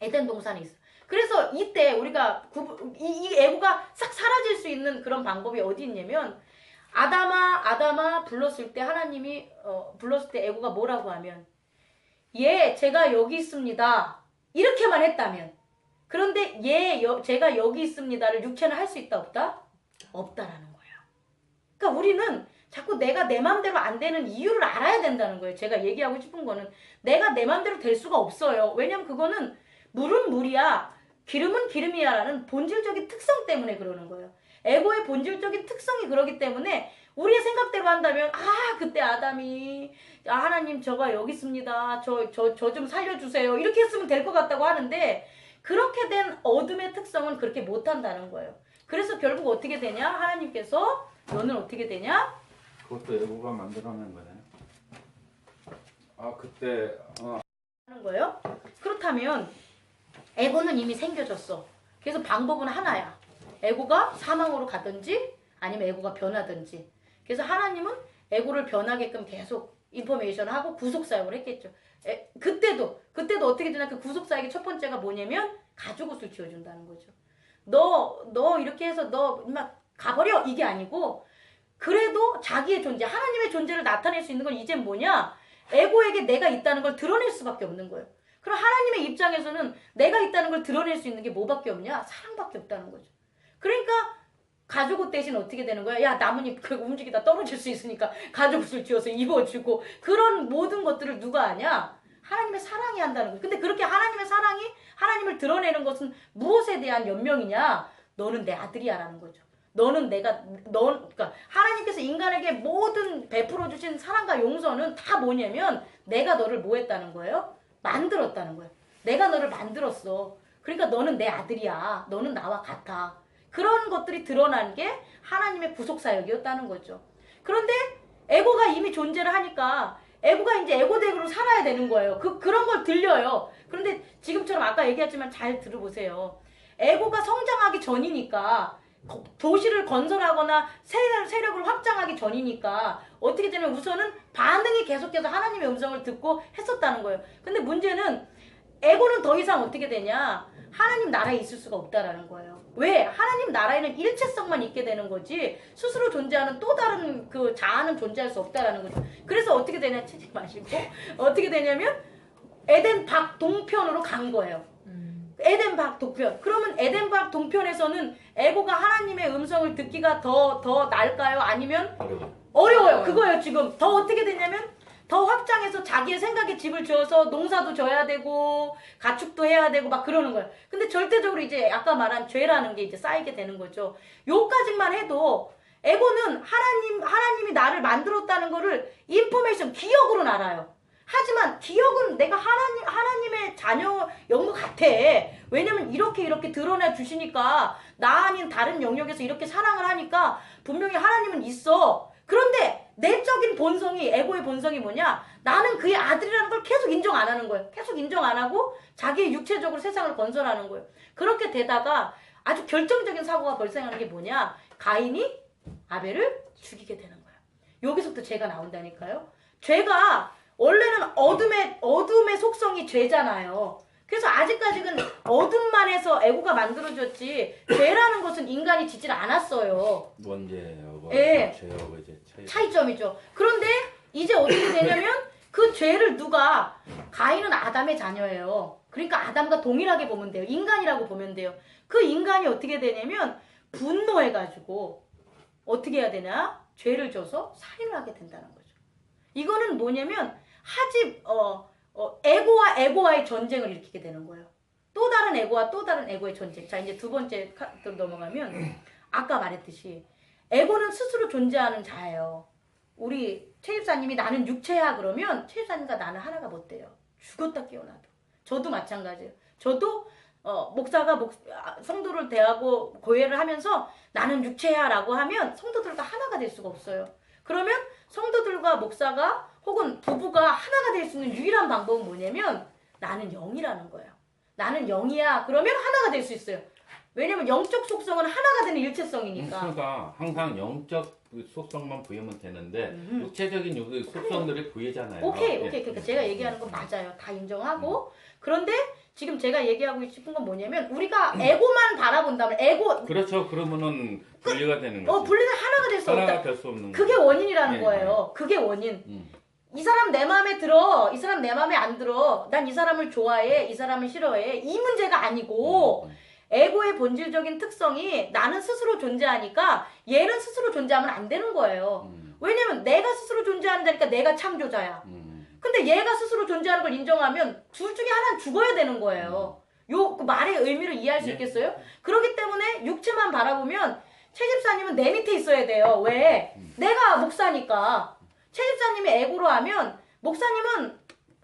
에덴 동산에 있어. 그래서 이때 우리가 이 에고가 싹 사라질 수 있는 그런 방법이 어디 있냐면 아담아 불렀을 때 하나님이 불렀을 때 에고가 뭐라고 하면 제가 여기 있습니다. 이렇게만 했다면 그런데 제가 여기 있습니다를 육체는 할 수 있다 없다? 없다라는 거예요. 그러니까 우리는 자꾸 내가 내 맘대로 안 되는 이유를 알아야 된다는 거예요. 제가 얘기하고 싶은 거는 내가 내 맘대로 될 수가 없어요. 왜냐면 그거는 물은 물이야, 기름은 기름이야라는 본질적인 특성 때문에 그러는 거예요. 에고의 본질적인 특성이 그러기 때문에 우리의 생각대로 한다면 그때 아담이 하나님 저가 여기 있습니다. 저 좀 살려주세요. 이렇게 했으면 될 것 같다고 하는데 그렇게 된 어둠의 특성은 그렇게 못한다는 거예요. 그래서 결국 어떻게 되냐? 하나님께서 너는 어떻게 되냐? 그것도 에고가 만들어낸 거네. 그때 하는 거예요. 그렇다면 에고는 이미 생겨졌어. 그래서 방법은 하나야. 에고가 사망으로 가든지 아니면 에고가 변하든지. 그래서 하나님은 에고를 변하게끔 계속 인포메이션을 하고 구속사역을 했겠죠. 그때도 어떻게 되나? 그 구속사역의 첫 번째가 뭐냐면 가죽옷을 지어준다는 거죠. 너 이렇게 해서 너 막 가버려 이게 아니고 그래도 자기의 존재, 하나님의 존재를 나타낼 수 있는 건 이젠 뭐냐? 에고에게 내가 있다는 걸 드러낼 수밖에 없는 거예요. 그럼 하나님의 입장에서는 내가 있다는 걸 드러낼 수 있는 게 뭐밖에 없냐? 사랑밖에 없다는 거죠. 그러니까 가죽옷 대신 어떻게 되는 거야? 야, 나뭇잎 움직이다 떨어질 수 있으니까 가죽옷을 지어서 입어주고 그런 모든 것들을 누가 하냐? 하나님의 사랑이 한다는 거예요. 근데 그렇게 하나님의 사랑이 하나님을 드러내는 것은 무엇에 대한 연명이냐? 너는 내 아들이야라는 거죠. 그러니까 하나님께서 인간에게 모든 베풀어 주신 사랑과 용서는 다 뭐냐면 내가 너를 뭐 했다는 거예요? 만들었다는 거예요. 내가 너를 만들었어. 그러니까 너는 내 아들이야. 너는 나와 같아. 그런 것들이 드러난 게 하나님의 구속사역이었다는 거죠. 그런데 에고가 이미 존재를 하니까 에고가 이제 에고덱으로 살아야 되는 거예요. 그런 걸 들려요. 그런데 지금처럼 아까 얘기했지만 잘 들어보세요. 에고가 성장하기 전이니까 도시를 건설하거나 세력을 확장하기 전이니까 어떻게 되면 우선은 반응이 계속해서 하나님의 음성을 듣고 했었다는 거예요. 근데 문제는 에고는 더 이상 어떻게 되냐? 하나님 나라에 있을 수가 없다라는 거예요. 왜? 하나님 나라에는 일체성만 있게 되는 거지 스스로 존재하는 또 다른 그 자아는 존재할 수 없다라는 거죠. 그래서 어떻게 되냐? 치지 마시고 어떻게 되냐면 에덴 동편으로 간 거예요. 에덴 동편. 그러면 에덴 동편에서는 에고가 하나님의 음성을 듣기가 더 나을까요? 아니면 어려워요. 그거예요. 지금 더 어떻게 되냐면 더 확장해서 자기의 생각에 집을 지어서 농사도 져야 되고 가축도 해야 되고 막 그러는 거예요. 근데 절대적으로 이제 아까 말한 죄라는 게 이제 쌓이게 되는 거죠. 요까지만 해도 에고는 하나님이 나를 만들었다는 거를 인포메이션, 기억으로는 알아요. 하지만 기억은 내가 하나님의 자녀인 것 같아. 왜냐면 이렇게 드러내 주시니까 나 아닌 다른 영역에서 이렇게 사랑을 하니까 분명히 하나님은 있어. 그런데 내적인 본성이, 에고의 본성이 뭐냐? 나는 그의 아들이라는 걸 계속 인정 안 하는 거예요. 계속 인정 안 하고 자기의 육체적으로 세상을 건설하는 거예요. 그렇게 되다가 아주 결정적인 사고가 발생하는 게 뭐냐? 가인이 아벨을 죽이게 되는 거예요. 여기서부터 죄가 나온다니까요. 죄가 원래는 어둠의 속성이 죄잖아요. 그래서 아직까지는 어둠만 해서 애고가 만들어졌지 죄라는 것은 인간이 짓질 않았어요. 원죄하고 예. 죄하고 이제 차이점이죠. 그런데 이제 어떻게 되냐면 그 죄를 가인은 아담의 자녀예요. 그러니까 아담과 동일하게 보면 돼요. 인간이라고 보면 돼요. 그 인간이 어떻게 되냐면 분노해가지고 어떻게 해야 되냐? 죄를 져서 살인을 하게 된다는 거죠. 이거는 뭐냐면 에고와의 전쟁을 일으키게 되는 거예요. 또 다른 에고와 또 다른 에고의 전쟁. 자, 이제 두 번째 카드로 넘어가면 아까 말했듯이 에고는 스스로 존재하는 자예요. 우리 최 집사님이 나는 육체야 그러면 최 집사님과 나는 하나가 못 돼요. 죽었다 깨어나도. 저도 마찬가지예요. 저도 목사가 성도를 대하고 고해를 하면서 나는 육체야 라고 하면 성도들과 하나가 될 수가 없어요. 그러면 성도들과 목사가 혹은 부부가 하나가 될 수 있는 유일한 방법은 뭐냐면 나는 영이라는 거예요. 나는 영이야. 그러면 하나가 될 수 있어요. 왜냐면 영적 속성은 하나가 되는 일체성이니까. 그러니까 항상 영적 속성만 부여면 되는데 육체적인 속성들이 부여잖아요. 오케이. 그러니까 제가 얘기하는 건 맞아요. 다 인정하고. 그런데 지금 제가 얘기하고 싶은 건 뭐냐면 우리가 에고만 바라본다면 에고 그렇죠. 그러면은 분리가 되는 거죠. 분리는 하나가 될 수 없다. 하나가 될 수 없는 그게 원인이라는 거예요. 그게 원인. 이 사람 내 마음에 들어. 이 사람 내 마음에 안 들어. 난 이 사람을 좋아해. 이 사람을 싫어해. 이 문제가 아니고 에고의 본질적인 특성이 나는 스스로 존재하니까 얘는 스스로 존재하면 안 되는 거예요. 왜냐면 내가 스스로 존재한다니까 내가 창조자야. 근데 얘가 스스로 존재하는 걸 인정하면 둘 중에 하나는 죽어야 되는 거예요. 그 말의 의미를 이해할 수 있겠어요? 그렇기 때문에 육체만 바라보면 최 집사님은 내 밑에 있어야 돼요. 왜? 내가 목사니까. 최 집사님이 에고로 하면 목사님은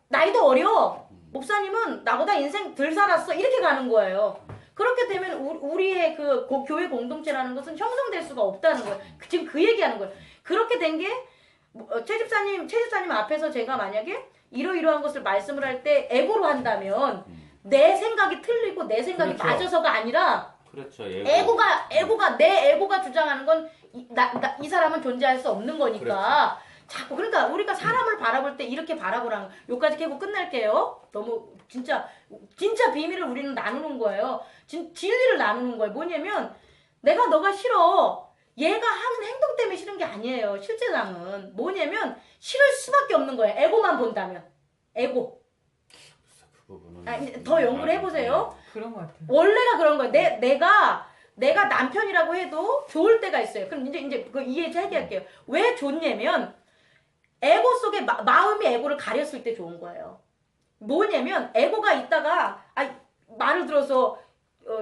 나이도 어려. 목사님은 나보다 인생 덜 살았어. 이렇게 가는 거예요. 그렇게 되면 우리의 그 교회 공동체라는 것은 형성될 수가 없다는 거예요. 지금 그 얘기하는 거예요. 그렇게 된 게 최 집사님 앞에서 제가 만약에 이러이러한 것을 말씀을 할 때 에고로 한다면 내 생각이 틀리고 내 생각이 그렇죠. 맞아서가 아니라 그렇죠. 에고가 내 에고가 주장하는 건 이 사람은 존재할 수 없는 거니까. 그렇죠. 자꾸 그러니까 우리가 사람을 바라볼 때 이렇게 바라보라는 거예요. 여기까지 캐고 끝낼게요. 너무 진짜 비밀을 우리는 나누는 거예요. 진리를 나누는 거예요. 뭐냐면 내가 너가 싫어. 얘가 하는 행동 때문에 싫은 게 아니에요. 실제상은 뭐냐면 싫을 수밖에 없는 거예요. 에고만 본다면. 에고. 더 연구를 해보세요. 그런 것 같아요. 원래가 그런 거예요. 내가 남편이라고 해도 좋을 때가 있어요. 그럼 이제 그 이해 해결할게요. 왜 좋냐면 에고 속에 마음이 에고를 가렸을 때 좋은 거예요. 뭐냐면 에고가 있다가 말을 들어서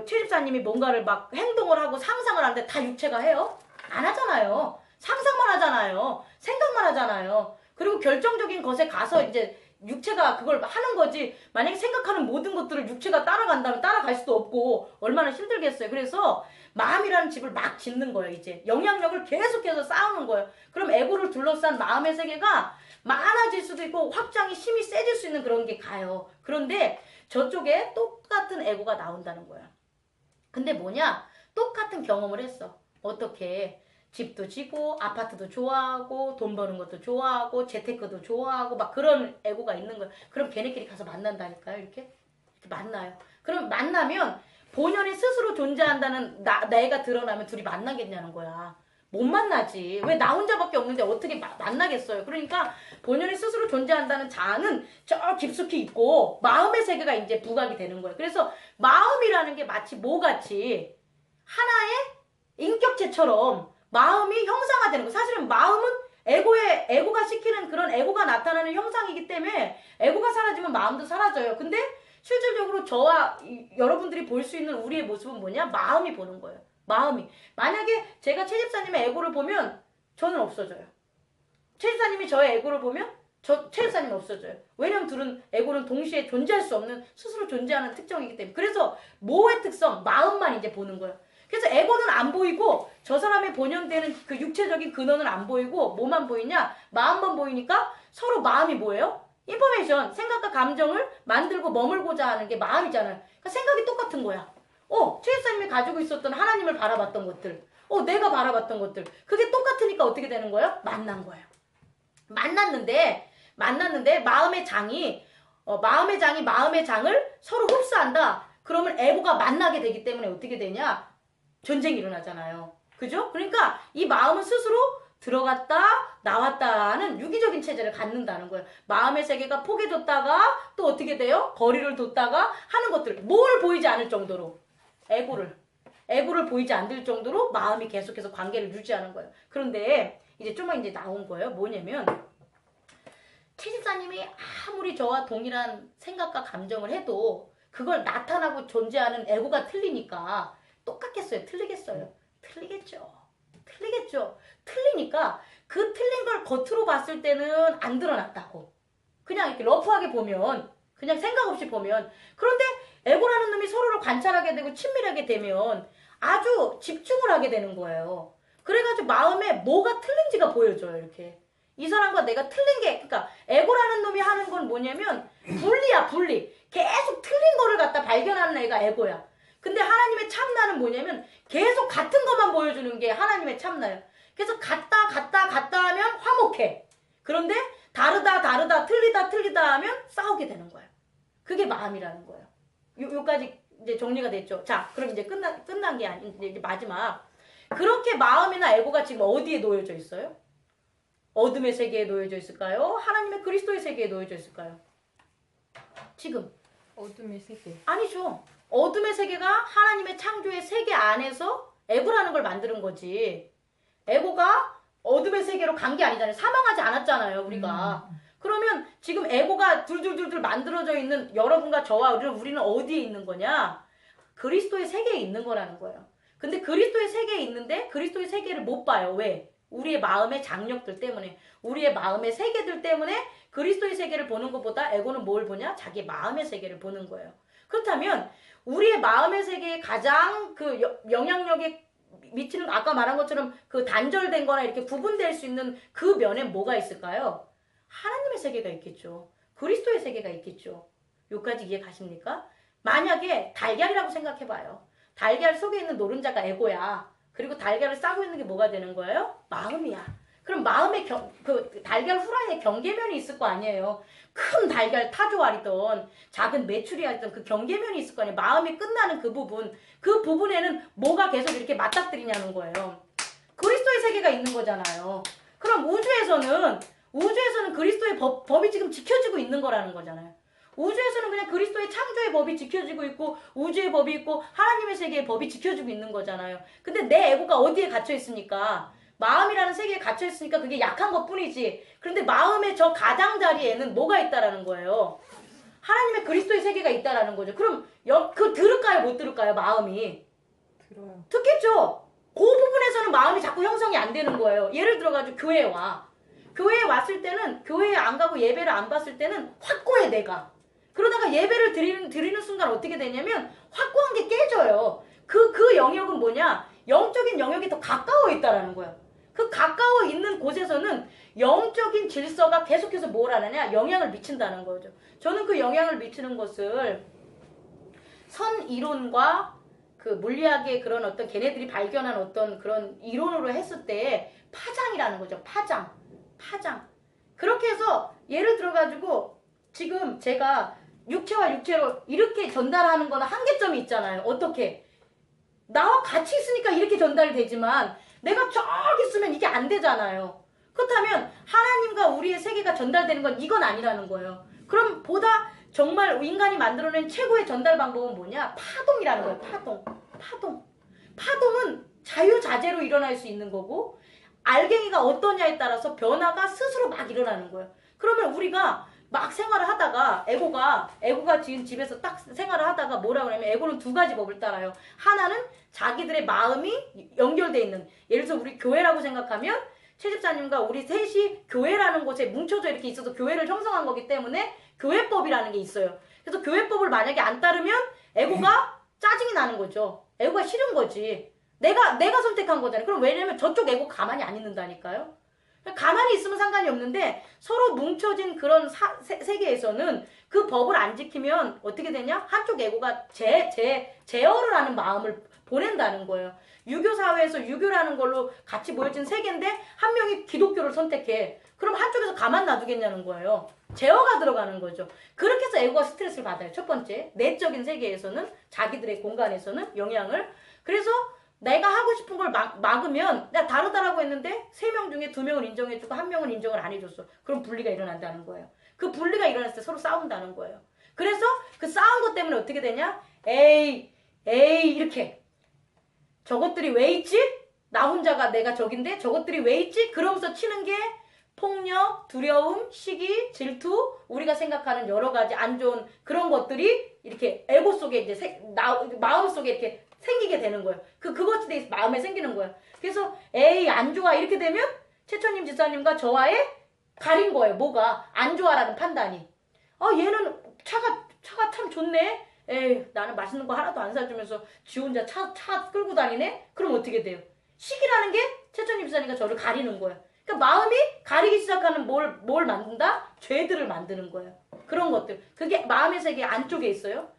최 집사님이 뭔가를 막 행동을 하고 상상을 하는데 다 육체가 해요? 안 하잖아요. 상상만 하잖아요. 생각만 하잖아요. 그리고 결정적인 것에 가서 이제 육체가 그걸 하는 거지. 만약에 생각하는 모든 것들을 육체가 따라간다면 따라갈 수도 없고 얼마나 힘들겠어요. 그래서 마음이라는 집을 막 짓는 거예요. 이제 영향력을 계속해서 쌓는 거예요. 그럼 에고를 둘러싼 마음의 세계가 많아질 수도 있고 확장이 힘이 세질 수 있는 그런 게 가요. 그런데 저쪽에 똑같은 에고가 나온다는 거야. 근데 뭐냐? 똑같은 경험을 했어. 어떻게? 집도 지고 아파트도 좋아하고 돈 버는 것도 좋아하고 재테크도 좋아하고 막 그런 에고가 있는 거야. 그럼 걔네끼리 가서 만난다니까요. 이렇게 만나요. 그럼 만나면 본연이 스스로 존재한다는 내가 드러나면 둘이 만나겠냐는 거야. 못 만나지. 왜 나 혼자밖에 없는데 어떻게 만나겠어요. 그러니까 본연이 스스로 존재한다는 자아는 저 깊숙이 있고 마음의 세계가 이제 부각이 되는 거예요. 그래서 마음이라는 게 마치 뭐같이 하나의 인격체처럼 마음이 형상화되는 거. 사실은 마음은 에고가 시키는 그런 에고가 나타나는 형상이기 때문에 에고가 사라지면 마음도 사라져요. 근데 실질적으로 저와 여러분들이 볼 수 있는 우리의 모습은 뭐냐? 마음이 보는 거예요. 마음이. 만약에 제가 최 집사님의 에고를 보면 저는 없어져요. 최 집사님이 저의 에고를 보면 최 집사님이 없어져요. 왜냐면 둘은 에고는 동시에 존재할 수 없는 스스로 존재하는 특성이기 때문에. 그래서 뭐의 특성? 마음만 이제 보는 거예요. 그래서 에고는 안 보이고 저 사람의 본연되는 그 육체적인 근원은 안 보이고 뭐만 보이냐? 마음만 보이니까 서로 마음이 뭐예요? 인포메이션, 생각과 감정을 만들고 머물고자 하는 게 마음이잖아요. 그러니까 생각이 똑같은 거야. 최 집사님이 가지고 있었던 하나님을 바라봤던 것들, 내가 바라봤던 것들, 그게 똑같으니까 어떻게 되는 거예요? 만난 거예요. 만났는데 마음의 장이 마음의 장을 서로 흡수한다. 그러면 에고가 만나게 되기 때문에 어떻게 되냐? 전쟁이 일어나잖아요. 그죠? 그러니까 이 마음은 스스로 들어갔다 나왔다는 유기적인 체제를 갖는다는 거예요. 마음의 세계가 포개졌다가 또 어떻게 돼요? 거리를 뒀다가 하는 것들. 뭘 보이지 않을 정도로. 에고를 보이지 않을 정도로 마음이 계속해서 관계를 유지하는 거예요. 그런데 이제 좀만 이제 나온 거예요. 뭐냐면 최 집사님이 아무리 저와 동일한 생각과 감정을 해도 그걸 나타나고 존재하는 에고가 틀리니까 똑같겠어요? 틀리겠어요? 틀리겠죠. 틀리니까 그 틀린 걸 겉으로 봤을 때는 안 드러났다고. 그냥 이렇게 러프하게 보면, 그냥 생각 없이 보면. 그런데 에고라는 놈이 서로를 관찰하게 되고 친밀하게 되면 아주 집중을 하게 되는 거예요. 그래가지고 마음에 뭐가 틀린지가 보여줘요. 이렇게. 이 사람과 내가 틀린 게, 그러니까 에고라는 놈이 하는 건 뭐냐면 분리야, 분리. 계속 틀린 거를 갖다 발견하는 애가 에고야. 근데 하나님의 참나는 뭐냐면 계속 같은 것만 보여주는 게 하나님의 참나예요. 그래서 같다 하면 화목해. 그런데 다르다 틀리다 하면 싸우게 되는 거예요. 그게 마음이라는 거예요. 요까지 이제 정리가 됐죠. 자, 그럼 이제 끝난 게 아닌 이제 마지막. 그렇게 마음이나 에고가 지금 어디에 놓여져 있어요? 어둠의 세계에 놓여져 있을까요? 하나님의 그리스도의 세계에 놓여져 있을까요? 지금 어둠의 세계. 아니죠. 어둠의 세계가 하나님의 창조의 세계 안에서 에고라는 걸 만드는 거지. 에고가 어둠의 세계로 간 게 아니잖아요. 사망하지 않았잖아요, 우리가. 그러면 지금 에고가 둘둘둘둘 만들어져 있는 여러분과 저와 우리는 어디에 있는 거냐? 그리스도의 세계에 있는 거라는 거예요. 근데 그리스도의 세계에 있는데 그리스도의 세계를 못 봐요. 왜? 우리의 마음의 장력들 때문에, 우리의 마음의 세계들 때문에 그리스도의 세계를 보는 것보다 에고는 뭘 보냐? 자기 마음의 세계를 보는 거예요. 그렇다면 우리의 마음의 세계에 가장 그 영향력에 미치는, 아까 말한 것처럼 그 단절된 거나 이렇게 구분될 수 있는 그 면에 뭐가 있을까요? 하나님의 세계가 있겠죠. 그리스도의 세계가 있겠죠. 여기까지 이해 가십니까? 만약에 달걀이라고 생각해봐요. 달걀 속에 있는 노른자가 에고야. 그리고 달걀을 싸고 있는 게 뭐가 되는 거예요? 마음이야. 그럼 마음의 그 달걀 후라이에 경계면이 있을 거 아니에요. 큰 달걀 타조알이든 작은 메추리알이든 그 경계면이 있을 거 아니에요. 마음이 끝나는 그 부분에는 뭐가 계속 이렇게 맞닥뜨리냐는 거예요. 그리스도의 세계가 있는 거잖아요. 그럼 우주에서는 그리스도의 법이 지금 지켜지고 있는 거라는 거잖아요. 우주에서는 그냥 그리스도의 창조의 법이 지켜지고 있고 우주의 법이 있고 하나님의 세계의 법이 지켜지고 있는 거잖아요. 근데 내 에고가 어디에 갇혀 있습니까? 마음이라는 세계에 갇혀 있으니까 그게 약한 것뿐이지. 그런데 마음의 저 가장자리에는 뭐가 있다라는 거예요? 하나님의 그리스도의 세계가 있다라는 거죠. 그럼 그 들을까요? 못 들을까요? 마음이 들어요. 듣겠죠. 그 부분에서는 마음이 자꾸 형성이 안 되는 거예요. 예를 들어가지고 교회에 와. 교회에 왔을 때는, 교회에 안 가고 예배를 안 봤을 때는 확고해 내가. 그러다가 예배를 드리는 순간 어떻게 되냐면 확고한 게 깨져요. 그 영역은 뭐냐? 영적인 영역이 더 가까워 있다라는 거야. 그 가까워 있는 곳에서는 영적인 질서가 계속해서 뭘 하느냐? 영향을 미친다는 거죠. 저는 그 영향을 미치는 것을 선 이론과 그 물리학의 그런 어떤 걔네들이 발견한 어떤 그런 이론으로 했을 때 파장이라는 거죠. 파장. 그렇게 해서 예를 들어가지고 지금 제가 육체와 육체로 이렇게 전달하는 거는 한계점이 있잖아요. 어떻게? 나와 같이 있으니까 이렇게 전달이 되지만 내가 저기 있으면 이게 안 되잖아요. 그렇다면 하나님과 우리의 세계가 전달되는 건 이건 아니라는 거예요. 그럼 보다 정말 인간이 만들어낸 최고의 전달 방법은 뭐냐? 파동이라는 거예요. 파동은 자유자재로 일어날 수 있는 거고 알갱이가 어떠냐에 따라서 변화가 스스로 막 일어나는 거예요. 그러면 우리가 막 생활을 하다가 에고가 지금 집에서 딱 생활을 하다가 뭐라 그러냐면 에고는 두 가지 법을 따라요. 하나는 자기들의 마음이 연결돼 있는, 예를 들어서 우리 교회라고 생각하면 최 집사님과 우리 셋이 교회라는 곳에 뭉쳐져 이렇게 있어서 교회를 형성한 거기 때문에 교회법이라는 게 있어요. 그래서 교회법을 만약에 안 따르면 에고가 짜증이 나는 거죠. 에고가 싫은 거지. 내가 선택한 거잖아요. 그럼 왜냐면 저쪽 에고 가만히 안 있는다니까요. 가만히 있으면 상관이 없는데 서로 뭉쳐진 그런 세계에서는 그 법을 안 지키면 어떻게 되냐? 한쪽 에고가 제어를 하는 마음을 보낸다는 거예요. 유교 사회에서 유교라는 걸로 같이 모여진 세계인데 한 명이 기독교를 선택해. 그럼 한쪽에서 가만 놔두겠냐는 거예요. 제어가 들어가는 거죠. 그렇게 해서 에고가 스트레스를 받아요. 첫 번째, 내적인 세계에서는, 자기들의 공간에서는 영향을. 그래서 내가 하고 싶은 걸 막으면, 내가 다르다라고 했는데 3명 중에 2명을 인정해주고 1명은 인정을 안 해줬어. 그럼 분리가 일어난다는 거예요. 그 분리가 일어났을 때 서로 싸운다는 거예요. 그래서 그 싸운 것 때문에 어떻게 되냐? 에이 이렇게. 저것들이 왜 있지? 나 혼자가 내가 적인데 저것들이 왜 있지? 그러면서 치는 게 폭력, 두려움, 시기, 질투, 우리가 생각하는 여러 가지 안 좋은 그런 것들이 이렇게 에고 속에 이제 마음 속에 이렇게 생기게 되는 거예요. 그것에 대해서 마음에 생기는 거예요. 그래서 에이 안 좋아 이렇게 되면 최천님 집사님과 저와의 가린 거예요. 뭐가 안 좋아라는 판단이. 얘는 차가 참 좋네. 에이 나는 맛있는 거 하나도 안 사주면서 지 혼자 차 끌고 다니네? 그럼 어떻게 돼요? 시기라는 게 최천님 집사님과 저를 가리는 거예요. 그러니까 마음이 가리기 시작하는 뭘 만든다? 죄들을 만드는 거예요. 그런 것들. 그게 마음의 세계 안쪽에 있어요.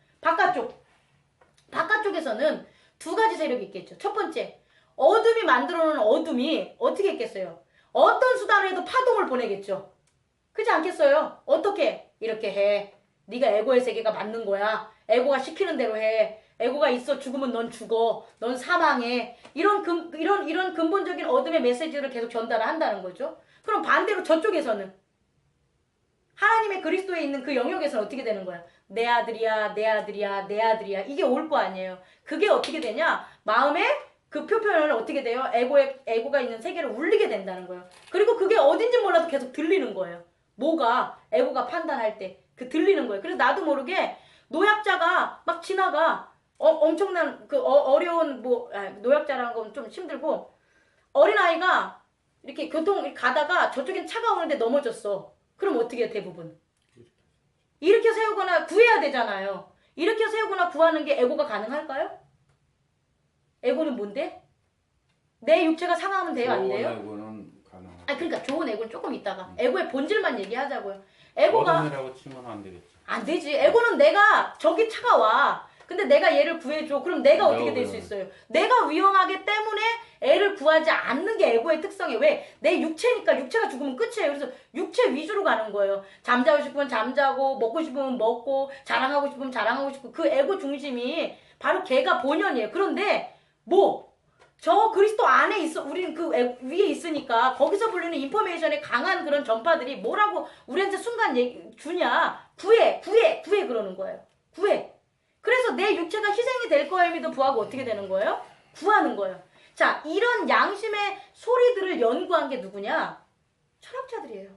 바깥쪽에서는 두 가지 세력이 있겠죠. 첫 번째, 어둠이 만들어놓은 어둠이 어떻게 있겠어요? 어떤 수단을 해도 파동을 보내겠죠. 그렇지 않겠어요? 어떻게? 이렇게 해. 네가 에고의 세계가 맞는 거야. 에고가 시키는 대로 해. 에고가 있어 죽으면 넌 죽어. 넌 사망해. 이런 근본적인 어둠의 메시지를 계속 전달을 한다는 거죠. 그럼 반대로 저쪽에서는 하나님의 그리스도에 있는 그 영역에서는 어떻게 되는 거야? 내 아들이야, 내 아들이야, 내 아들이야. 이게 올 거 아니에요. 그게 어떻게 되냐? 마음에 그 표현을 어떻게 돼요? 에고가 있는 세계를 울리게 된다는 거예요. 그리고 그게 어딘지 몰라도 계속 들리는 거예요. 뭐가? 에고가 판단할 때 그 들리는 거예요. 그래서 나도 모르게 노약자가 막 지나가. 엄청난 어려운 노약자라는 건 좀 힘들고 어린아이가 이렇게 교통 가다가 저쪽엔 차가 오는데 넘어졌어. 그럼 어떻게 해 대부분? 일으켜 세우거나 구해야 되잖아요. 일으켜 세우거나 구하는 게 에고가 가능할까요? 에고는 뭔데? 내 육체가 상하면 돼요? 안 돼요? 에고는 가능하죠. 그러니까 좋은 에고는 조금 있다가 에고의 본질만 얘기하자고요. 에고가 어둠이라고 치면 안 되겠죠. 안 되지. 에고는 내가 저기 차가 와. 근데 내가 얘를 구해줘. 그럼 내가 어떻게 될 수 있어요? 내가 위험하기 때문에 애를 구하지 않는 게 에고의 특성이에요. 왜? 내 육체니까 육체가 죽으면 끝이에요. 그래서 육체 위주로 가는 거예요. 잠자고 싶으면 잠자고 먹고 싶으면 먹고 자랑하고 싶으면 자랑하고 싶고 그 에고 중심이 바로 걔가 본연이에요. 그런데 저 그리스도 안에 있어. 우리는 그 위에 있으니까 거기서 불리는 인포메이션의 강한 그런 전파들이 뭐라고 우리한테 순간 주냐. 구해 그러는 거예요. 구해. 그래서 내 육체가 희생이 될 거임에도 불구하고 어떻게 되는 거예요? 구하는 거예요. 자, 이런 양심의 소리들을 연구한 게 누구냐? 철학자들이에요.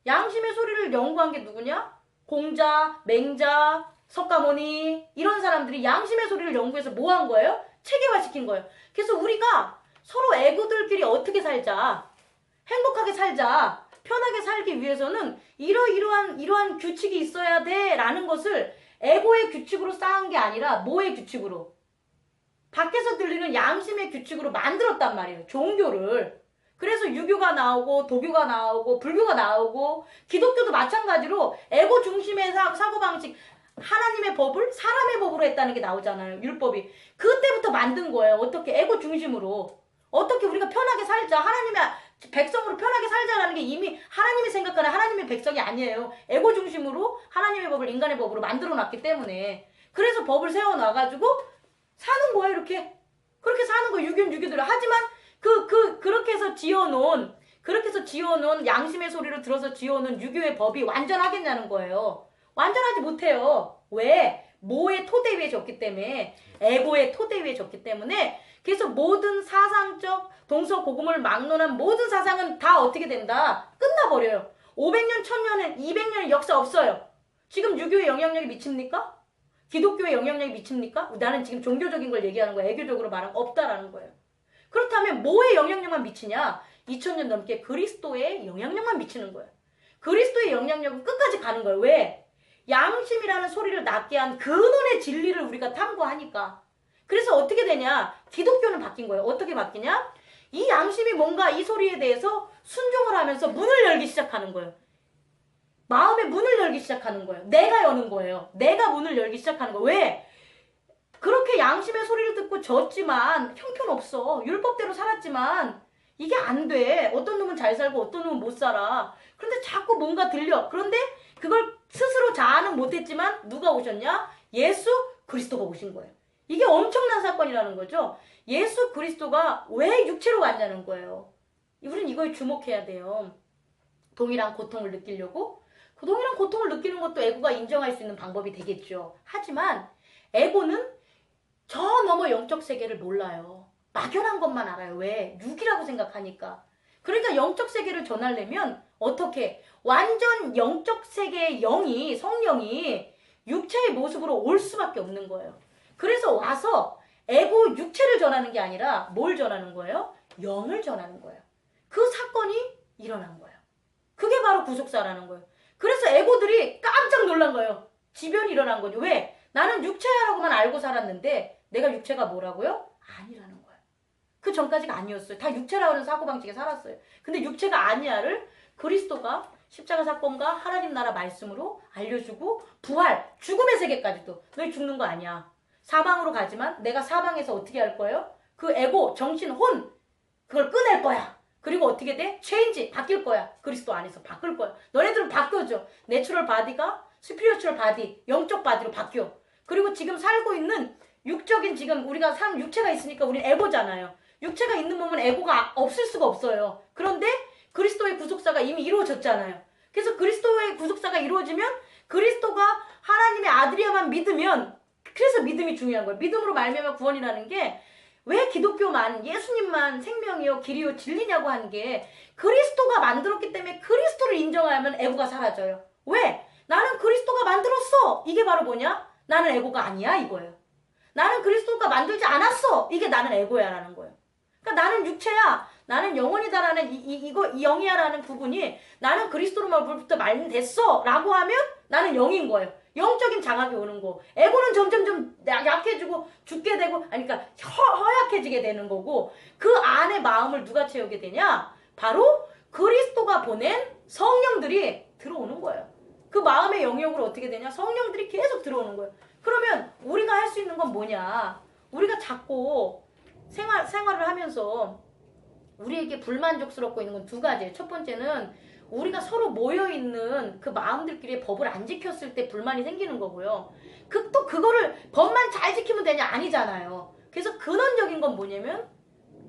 양심의 소리를 연구한 게 누구냐? 공자, 맹자, 석가모니 이런 사람들이 양심의 소리를 연구해서 뭐 한 거예요? 체계화시킨 거예요. 그래서 우리가 서로 에고들끼리 어떻게 살자, 행복하게 살자, 편하게 살기 위해서는 이러한 규칙이 있어야 돼라는 것을 에고의 규칙으로 쌓은 게 아니라 뭐의 규칙으로? 밖에서 들리는 양심의 규칙으로 만들었단 말이에요. 종교를. 그래서 유교가 나오고 도교가 나오고 불교가 나오고 기독교도 마찬가지로 에고 중심의 사고방식 하나님의 법을 사람의 법으로 했다는 게 나오잖아요. 율법이. 그때부터 만든 거예요. 어떻게 에고 중심으로. 어떻게 우리가 편하게 살자. 하나님의 백성으로 편하게 살자라는 게 이미 하나님이 생각하는 하나님의 백성이 아니에요. 에고 중심으로 하나님의 법을 인간의 법으로 만들어 놨기 때문에. 그래서 법을 세워놔가지고 사는 거예요. 이렇게. 그렇게 사는 거예요. 유교는 유교대로. 하지만 그렇게 해서 지어놓은 양심의 소리를 들어서 지어놓은 유교의 법이 완전하겠냐는 거예요. 완전하지 못해요. 왜? 뭐의 토대 위에 졌기 때문에, 에고의 토대 위에 졌기 때문에. 그래서 모든 사상적 동서고금을 막론한 모든 사상은 다 어떻게 된다? 끝나버려요. 500년, 1000년은 200년의 역사 없어요. 지금 유교의 영향력이 미칩니까? 기독교의 영향력이 미칩니까? 나는 지금 종교적인 걸 얘기하는 거예요. 애교적으로 말하면 없다라는 거예요. 그렇다면 뭐의 영향력만 미치냐? 2000년 넘게 그리스도의 영향력만 미치는 거예요. 그리스도의 영향력은 끝까지 가는 거예요. 왜? 양심이라는 소리를 낳게 한 근원의 진리를 우리가 탐구하니까. 그래서 어떻게 되냐? 기독교는 바뀐 거예요. 어떻게 바뀌냐? 이 양심이 뭔가 이 소리에 대해서 순종을 하면서 문을 열기 시작하는 거예요. 마음의 문을 열기 시작하는 거예요. 내가 여는 거예요. 내가 문을 열기 시작하는 거예요. 왜? 그렇게 양심의 소리를 듣고 졌지만 형편없어. 율법대로 살았지만 이게 안 돼. 어떤 놈은 잘 살고 어떤 놈은 못 살아. 그런데 자꾸 뭔가 들려. 그런데 그걸 스스로 자아는 못했지만 누가 오셨냐? 예수 그리스도가 오신 거예요. 이게 엄청난 사건이라는 거죠. 예수 그리스도가 왜 육체로 왔냐는 거예요. 우리는 이거에 주목해야 돼요. 동일한 고통을 느끼려고? 그 동일한 고통을 느끼는 것도 에고가 인정할 수 있는 방법이 되겠죠. 하지만 에고는 저 너머 영적 세계를 몰라요. 막연한 것만 알아요. 왜? 육이라고 생각하니까. 그러니까 영적 세계를 전하려면 어떻게? 완전 영적 세계의 영이, 성령이 육체의 모습으로 올 수밖에 없는 거예요. 그래서 와서 에고 육체를 전하는 게 아니라 뭘 전하는 거예요? 영을 전하는 거예요. 그 사건이 일어난 거예요. 그게 바로 구속사라는 거예요. 그래서 에고들이 깜짝 놀란 거예요. 지변이 일어난 거죠. 왜? 나는 육체라고만 알고 살았는데 내가 육체가 뭐라고요? 아니라는 거예요. 그 전까지가 아니었어요. 다 육체라고 하는 사고방식에 살았어요. 근데 육체가 아니야를 그리스도가 십자가 사건과 하나님 나라 말씀으로 알려주고 부활, 죽음의 세계까지도 너희 죽는 거 아니야. 사방으로 가지만 내가 사방에서 어떻게 할 거예요? 그 에고, 정신, 혼 그걸 꺼낼 거야. 그리고 어떻게 돼? 체인지, 바뀔 거야. 그리스도 안에서 바뀔 거야. 너네들은 바뀌어져. 내추럴 바디가 스피리추얼 바디, 영적 바디로 바뀌어. 그리고 지금 살고 있는 육적인 지금 우리가 산 육체가 있으니까 우린 에고잖아요. 육체가 있는 몸은 에고가 없을 수가 없어요. 그런데 그리스도의 구속사가 이미 이루어졌잖아요. 그래서 그리스도의 구속사가 이루어지면 그리스도가 하나님의 아들이야만 믿으면 그래서 믿음이 중요한 거예요. 믿음으로 말미암아 구원이라는 게 왜 기독교만 예수님만 생명이요 길이요 진리냐고 하는 게 그리스도가 만들었기 때문에 그리스도를 인정하면 에고가 사라져요. 왜? 나는 그리스도가 만들었어. 이게 바로 뭐냐? 나는 에고가 아니야 이거예요. 나는 그리스도가 만들지 않았어. 이게 나는 에고야 라는 거예요. 그러니까 나는 육체야. 나는 영혼이다라는 이 영이야라는 구분이 나는 그리스도로부터 말됐어 라고 하면 나는 영인 거예요. 영적인 장악이 오는 거. 에고는 점점 약해지고 죽게 되고 그러니까 허약해지게 되는 거고 그 안에 마음을 누가 채우게 되냐? 바로 그리스도가 보낸 성령들이 들어오는 거예요. 그 마음의 영역으로 어떻게 되냐? 성령들이 계속 들어오는 거예요. 그러면 우리가 할 수 있는 건 뭐냐? 우리가 자꾸 생활을 하면서 우리에게 불만족스럽고 있는 건 두 가지예요. 첫 번째는 우리가 서로 모여있는 그 마음들끼리 법을 안 지켰을 때 불만이 생기는 거고요. 또 그거를 법만 잘 지키면 되냐? 아니잖아요. 그래서 근원적인 건 뭐냐면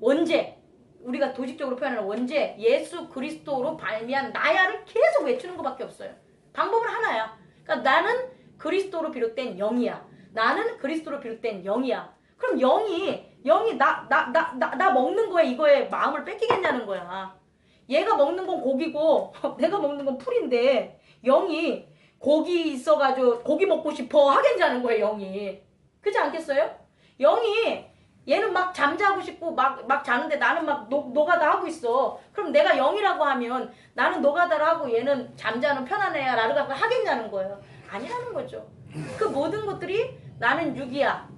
원죄. 우리가 도식적으로 표현하는 원죄. 예수 그리스도로 발미한 나야를 계속 외치는 것밖에 없어요. 방법은 하나야. 그러니까 나는 그리스도로 비롯된 영이야. 나는 그리스도로 비롯된 영이야. 그럼 영이 나 먹는 거에 이거에 마음을 뺏기겠냐는 거야. 얘가 먹는 건 고기고 내가 먹는 건 풀인데 영이 고기 있어가지고 고기 먹고 싶어 하겠냐는 거예요. 영이. 그렇지 않겠어요? 영이 얘는 막 잠자고 싶고 막 자는데 나는 막 노가다 하고 있어. 그럼 내가 영이라고 하면 나는 노가다를 하고 얘는 잠자는 편한 애야 라고 하겠냐는 거예요. 아니라는 거죠. 그 모든 것들이 나는 육이야.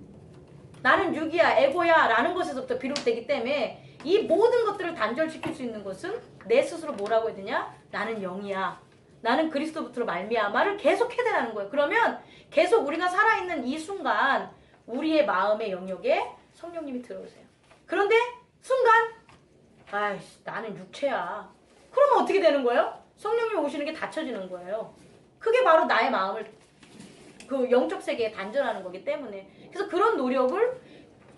나는 육이야, 에고야 라는 것에서부터 비롯되기 때문에 이 모든 것들을 단절시킬 수 있는 것은 내 스스로 뭐라고 해야 되냐? 나는 영이야. 나는 그리스도부터 말미암아를 계속 해야 되는 거예요. 그러면 계속 우리가 살아있는 이 순간 우리의 마음의 영역에 성령님이 들어오세요. 그런데 순간 아이씨 나는 육체야. 그러면 어떻게 되는 거예요? 성령님 오시는 게 닫혀지는 거예요. 그게 바로 나의 마음을 그 영적 세계에 단절하는 거기 때문에 그래서 그런 노력을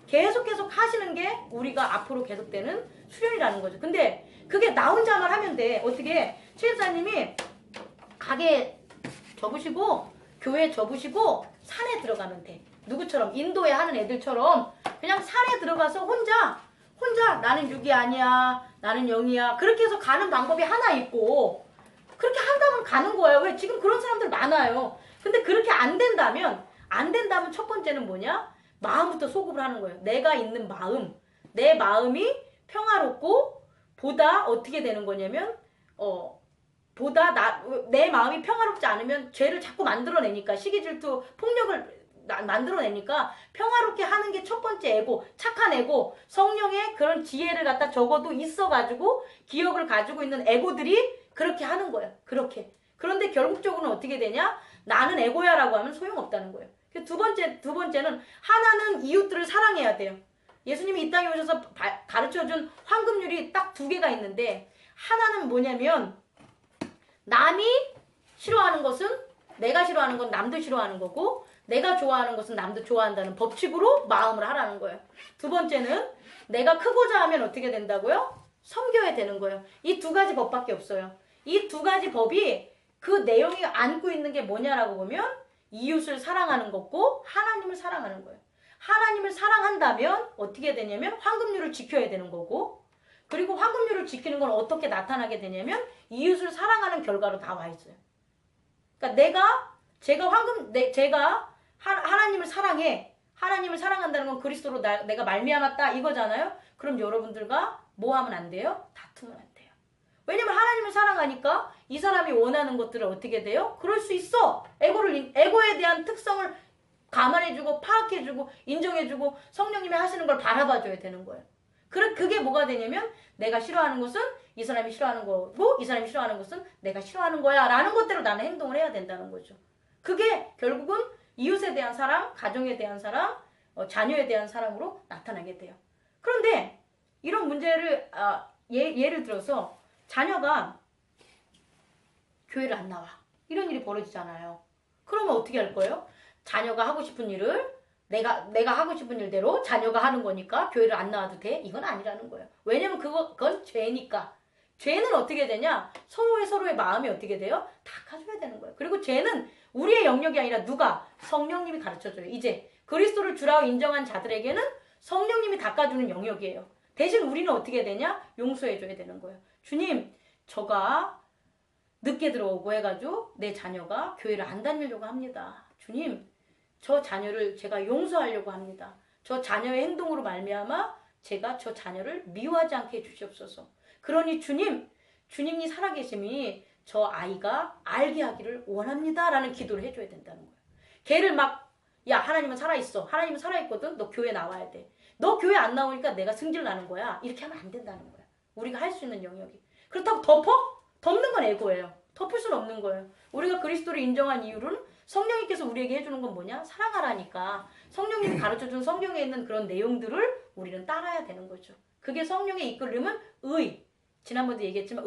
계속 하시는 게 우리가 앞으로 계속되는 수련이라는 거죠. 근데 그게 나 혼자만 하면 돼. 어떻게 최 집사님이 가게 접으시고 교회 접으시고 산에 들어가면 돼. 누구처럼 인도에 하는 애들처럼 그냥 산에 들어가서 혼자 나는 6이 아니야, 나는 0이야, 그렇게 해서 가는 방법이 하나 있고, 그렇게 한다면 가는 거예요. 왜? 지금 그런 사람들 많아요. 근데 그렇게 안 된다면 첫 번째는 뭐냐? 마음부터 소급을 하는 거예요. 내가 있는 마음, 내 마음이 평화롭고 보다 어떻게 되는 거냐면 내 마음이 평화롭지 않으면 죄를 자꾸 만들어내니까, 시기 질투 폭력을 만들어내니까 평화롭게 하는 게 첫 번째 에고, 착한 에고, 성령의 그런 지혜를 갖다 적어도 있어가지고 기억을 가지고 있는 에고들이 그렇게 하는 거예요. 그렇게. 그런데 결국적으로는 어떻게 되냐? 나는 에고야라고 하면 소용없다는 거예요. 두 번째는 하나는 이웃들을 사랑해야 돼요. 예수님이 이 땅에 오셔서 가르쳐준 황금률이 딱 2개가 있는데, 하나는 뭐냐면 남이 싫어하는 것은 내가 싫어하는 건 남도 싫어하는 거고, 내가 좋아하는 것은 남도 좋아한다는 법칙으로 마음을 하라는 거예요. 두 번째는 내가 크고자 하면 어떻게 된다고요? 섬겨야 되는 거예요. 이 2가지 법밖에 없어요. 이 2가지 법이 그 내용이 안고 있는 게 뭐냐라고 보면 이웃을 사랑하는 거고 하나님을 사랑하는 거예요. 하나님을 사랑한다면 어떻게 되냐면 황금률을 지켜야 되는 거고, 그리고 황금률을 지키는 건 어떻게 나타나게 되냐면 이웃을 사랑하는 결과로 다 와 있어요. 그러니까 제가 하나님을 사랑해. 하나님을 사랑한다는 건 그리스도로 내가 말미암았다 이거잖아요. 그럼 여러분들과 뭐 하면 안 돼요? 다투면 안 돼요. 왜냐면 하나님을 사랑하니까 이 사람이 원하는 것들을 어떻게 돼요? 그럴 수 있어. 에고에 대한 특성을 감안해주고 파악해주고 인정해주고 성령님이 하시는 걸 바라봐줘야 되는 거예요. 그게 뭐가 되냐면 내가 싫어하는 것은 이 사람이 싫어하는 거고 이 사람이 싫어하는 것은 내가 싫어하는 거야 라는 것대로 나는 행동을 해야 된다는 거죠. 그게 결국은 이웃에 대한 사랑, 가정에 대한 사랑, 자녀에 대한 사랑으로 나타나게 돼요. 그런데 이런 문제를 예를 들어서 자녀가 교회를 안 나와. 이런 일이 벌어지잖아요. 그러면 어떻게 할 거예요? 자녀가 하고 싶은 일을 내가 하고 싶은 일대로 자녀가 하는 거니까 교회를 안 나와도 돼? 이건 아니라는 거예요. 왜냐면 그건 죄니까. 죄는 어떻게 되냐? 서로의 마음이 어떻게 돼요? 닦아줘야 되는 거예요. 그리고 죄는 우리의 영역이 아니라 누가? 성령님이 가르쳐줘요. 이제 그리스도를 주라고 인정한 자들에게는 성령님이 닦아주는 영역이에요. 대신 우리는 어떻게 되냐? 용서해줘야 되는 거예요. 주님, 저가 늦게 들어오고 해가지고 내 자녀가 교회를 안 다니려고 합니다. 주님, 저 자녀를 제가 용서하려고 합니다. 저 자녀의 행동으로 말미암아 제가 저 자녀를 미워하지 않게 해주시옵소서. 그러니 주님이 살아계심이 저 아이가 알게 하기를 원합니다 라는 기도를 해줘야 된다는 거예요. 걔를 야 하나님은 살아있어. 하나님은 살아있거든. 너 교회 나와야 돼. 너 교회 안 나오니까 내가 승질 나는 거야. 이렇게 하면 안 된다는 거야. 우리가 할 수 있는 영역이. 그렇다고 덮는 건 에고예요. 덮을 수는 없는 거예요. 우리가 그리스도를 인정한 이유는 성령님께서 우리에게 해주는 건 뭐냐? 사랑하라니까. 성령님이 가르쳐준 성경에 있는 그런 내용들을 우리는 따라야 되는 거죠. 그게 성령의 이끌림은 의. 지난번에도 얘기했지만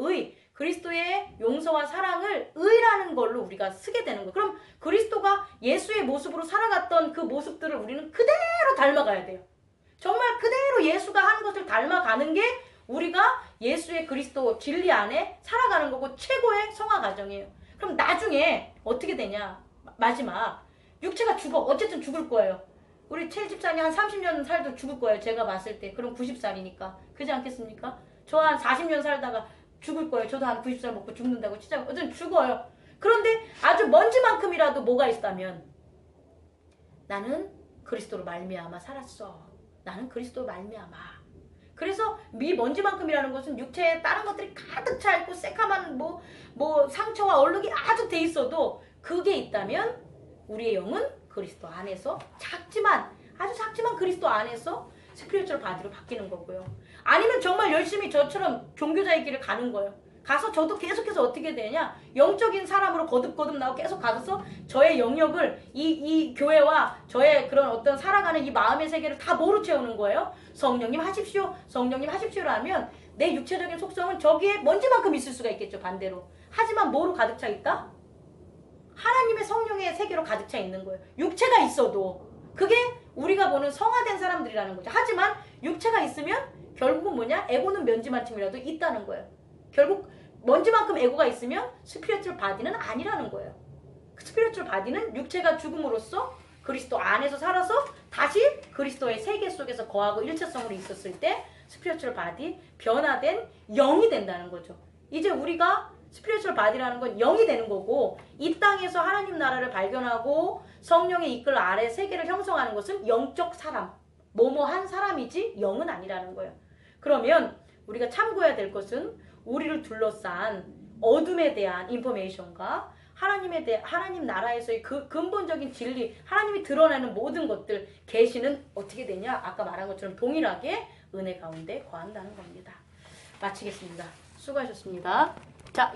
그리스도의 용서와 사랑을 의라는 걸로 우리가 쓰게 되는 거예요. 그럼 그리스도가 예수의 모습으로 살아갔던 그 모습들을 우리는 그대로 닮아가야 돼요. 정말 그대로 예수가 하는 것을 닮아가는 게 우리가 예수의 그리스도 진리 안에 살아가는 거고 최고의 성화 과정이에요. 그럼 나중에 어떻게 되냐? 마지막 육체가 죽어. 어쨌든 죽을 거예요. 우리 최 집사님 한 30년 살도 죽을 거예요. 제가 봤을 때. 그럼 90살이니까. 그렇지 않겠습니까? 저 한 40년 살다가 죽을 거예요. 저도 한 90살 먹고 죽는다고 진짜 어쨌든 죽어요. 그런데 아주 먼지만큼이라도 뭐가 있다면 나는 그리스도로 말미암아 살았어. 나는 그리스도로 말미암아. 그래서 먼지만큼이라는 것은 육체에 다른 것들이 가득 차 있고 새카만 뭐 상처와 얼룩이 아주 돼 있어도 그게 있다면 우리의 영은 그리스도 안에서 아주 작지만 그리스도 안에서 스피리추얼 바디로 바뀌는 거고요. 아니면 정말 열심히 저처럼 종교자의 길을 가는 거예요. 가서 저도 계속해서 어떻게 되냐? 영적인 사람으로 거듭거듭 나오고 계속 가서 저의 영역을 이 교회와 저의 그런 어떤 살아가는 이 마음의 세계를 다 뭐로 채우는 거예요? 성령님 하십시오. 성령님 하십시오라면 내 육체적인 속성은 저기에 먼지만큼 있을 수가 있겠죠. 반대로. 하지만 뭐로 가득 차 있다? 하나님의 성령의 세계로 가득 차 있는 거예요. 육체가 있어도 그게 우리가 보는 성화된 사람들이라는 거죠. 하지만 육체가 있으면 결국은 뭐냐? 에고는 먼지만큼이라도 있다는 거예요. 결국 먼지만큼 에고가 있으면 스피리추얼 바디는 아니라는 거예요. 스피리추얼 바디는 육체가 죽음으로써 그리스도 안에서 살아서 다시 그리스도의 세계 속에서 거하고 일체성으로 있었을 때 스피리추얼 바디, 변화된 영이 된다는 거죠. 이제 우리가 스피리추얼 바디라는 건 영이 되는 거고, 이 땅에서 하나님 나라를 발견하고 성령의 이끌 아래 세계를 형성하는 것은 영적 사람, 뭐뭐한 사람이지 영은 아니라는 거예요. 그러면 우리가 참고해야 될 것은 우리를 둘러싼 어둠에 대한 인포메이션과 하나님 나라에서의 그 근본적인 진리, 하나님이 드러내는 모든 것들, 계시는 어떻게 되냐? 아까 말한 것처럼 동일하게 은혜 가운데 거한다는 겁니다. 마치겠습니다. 수고하셨습니다. 자.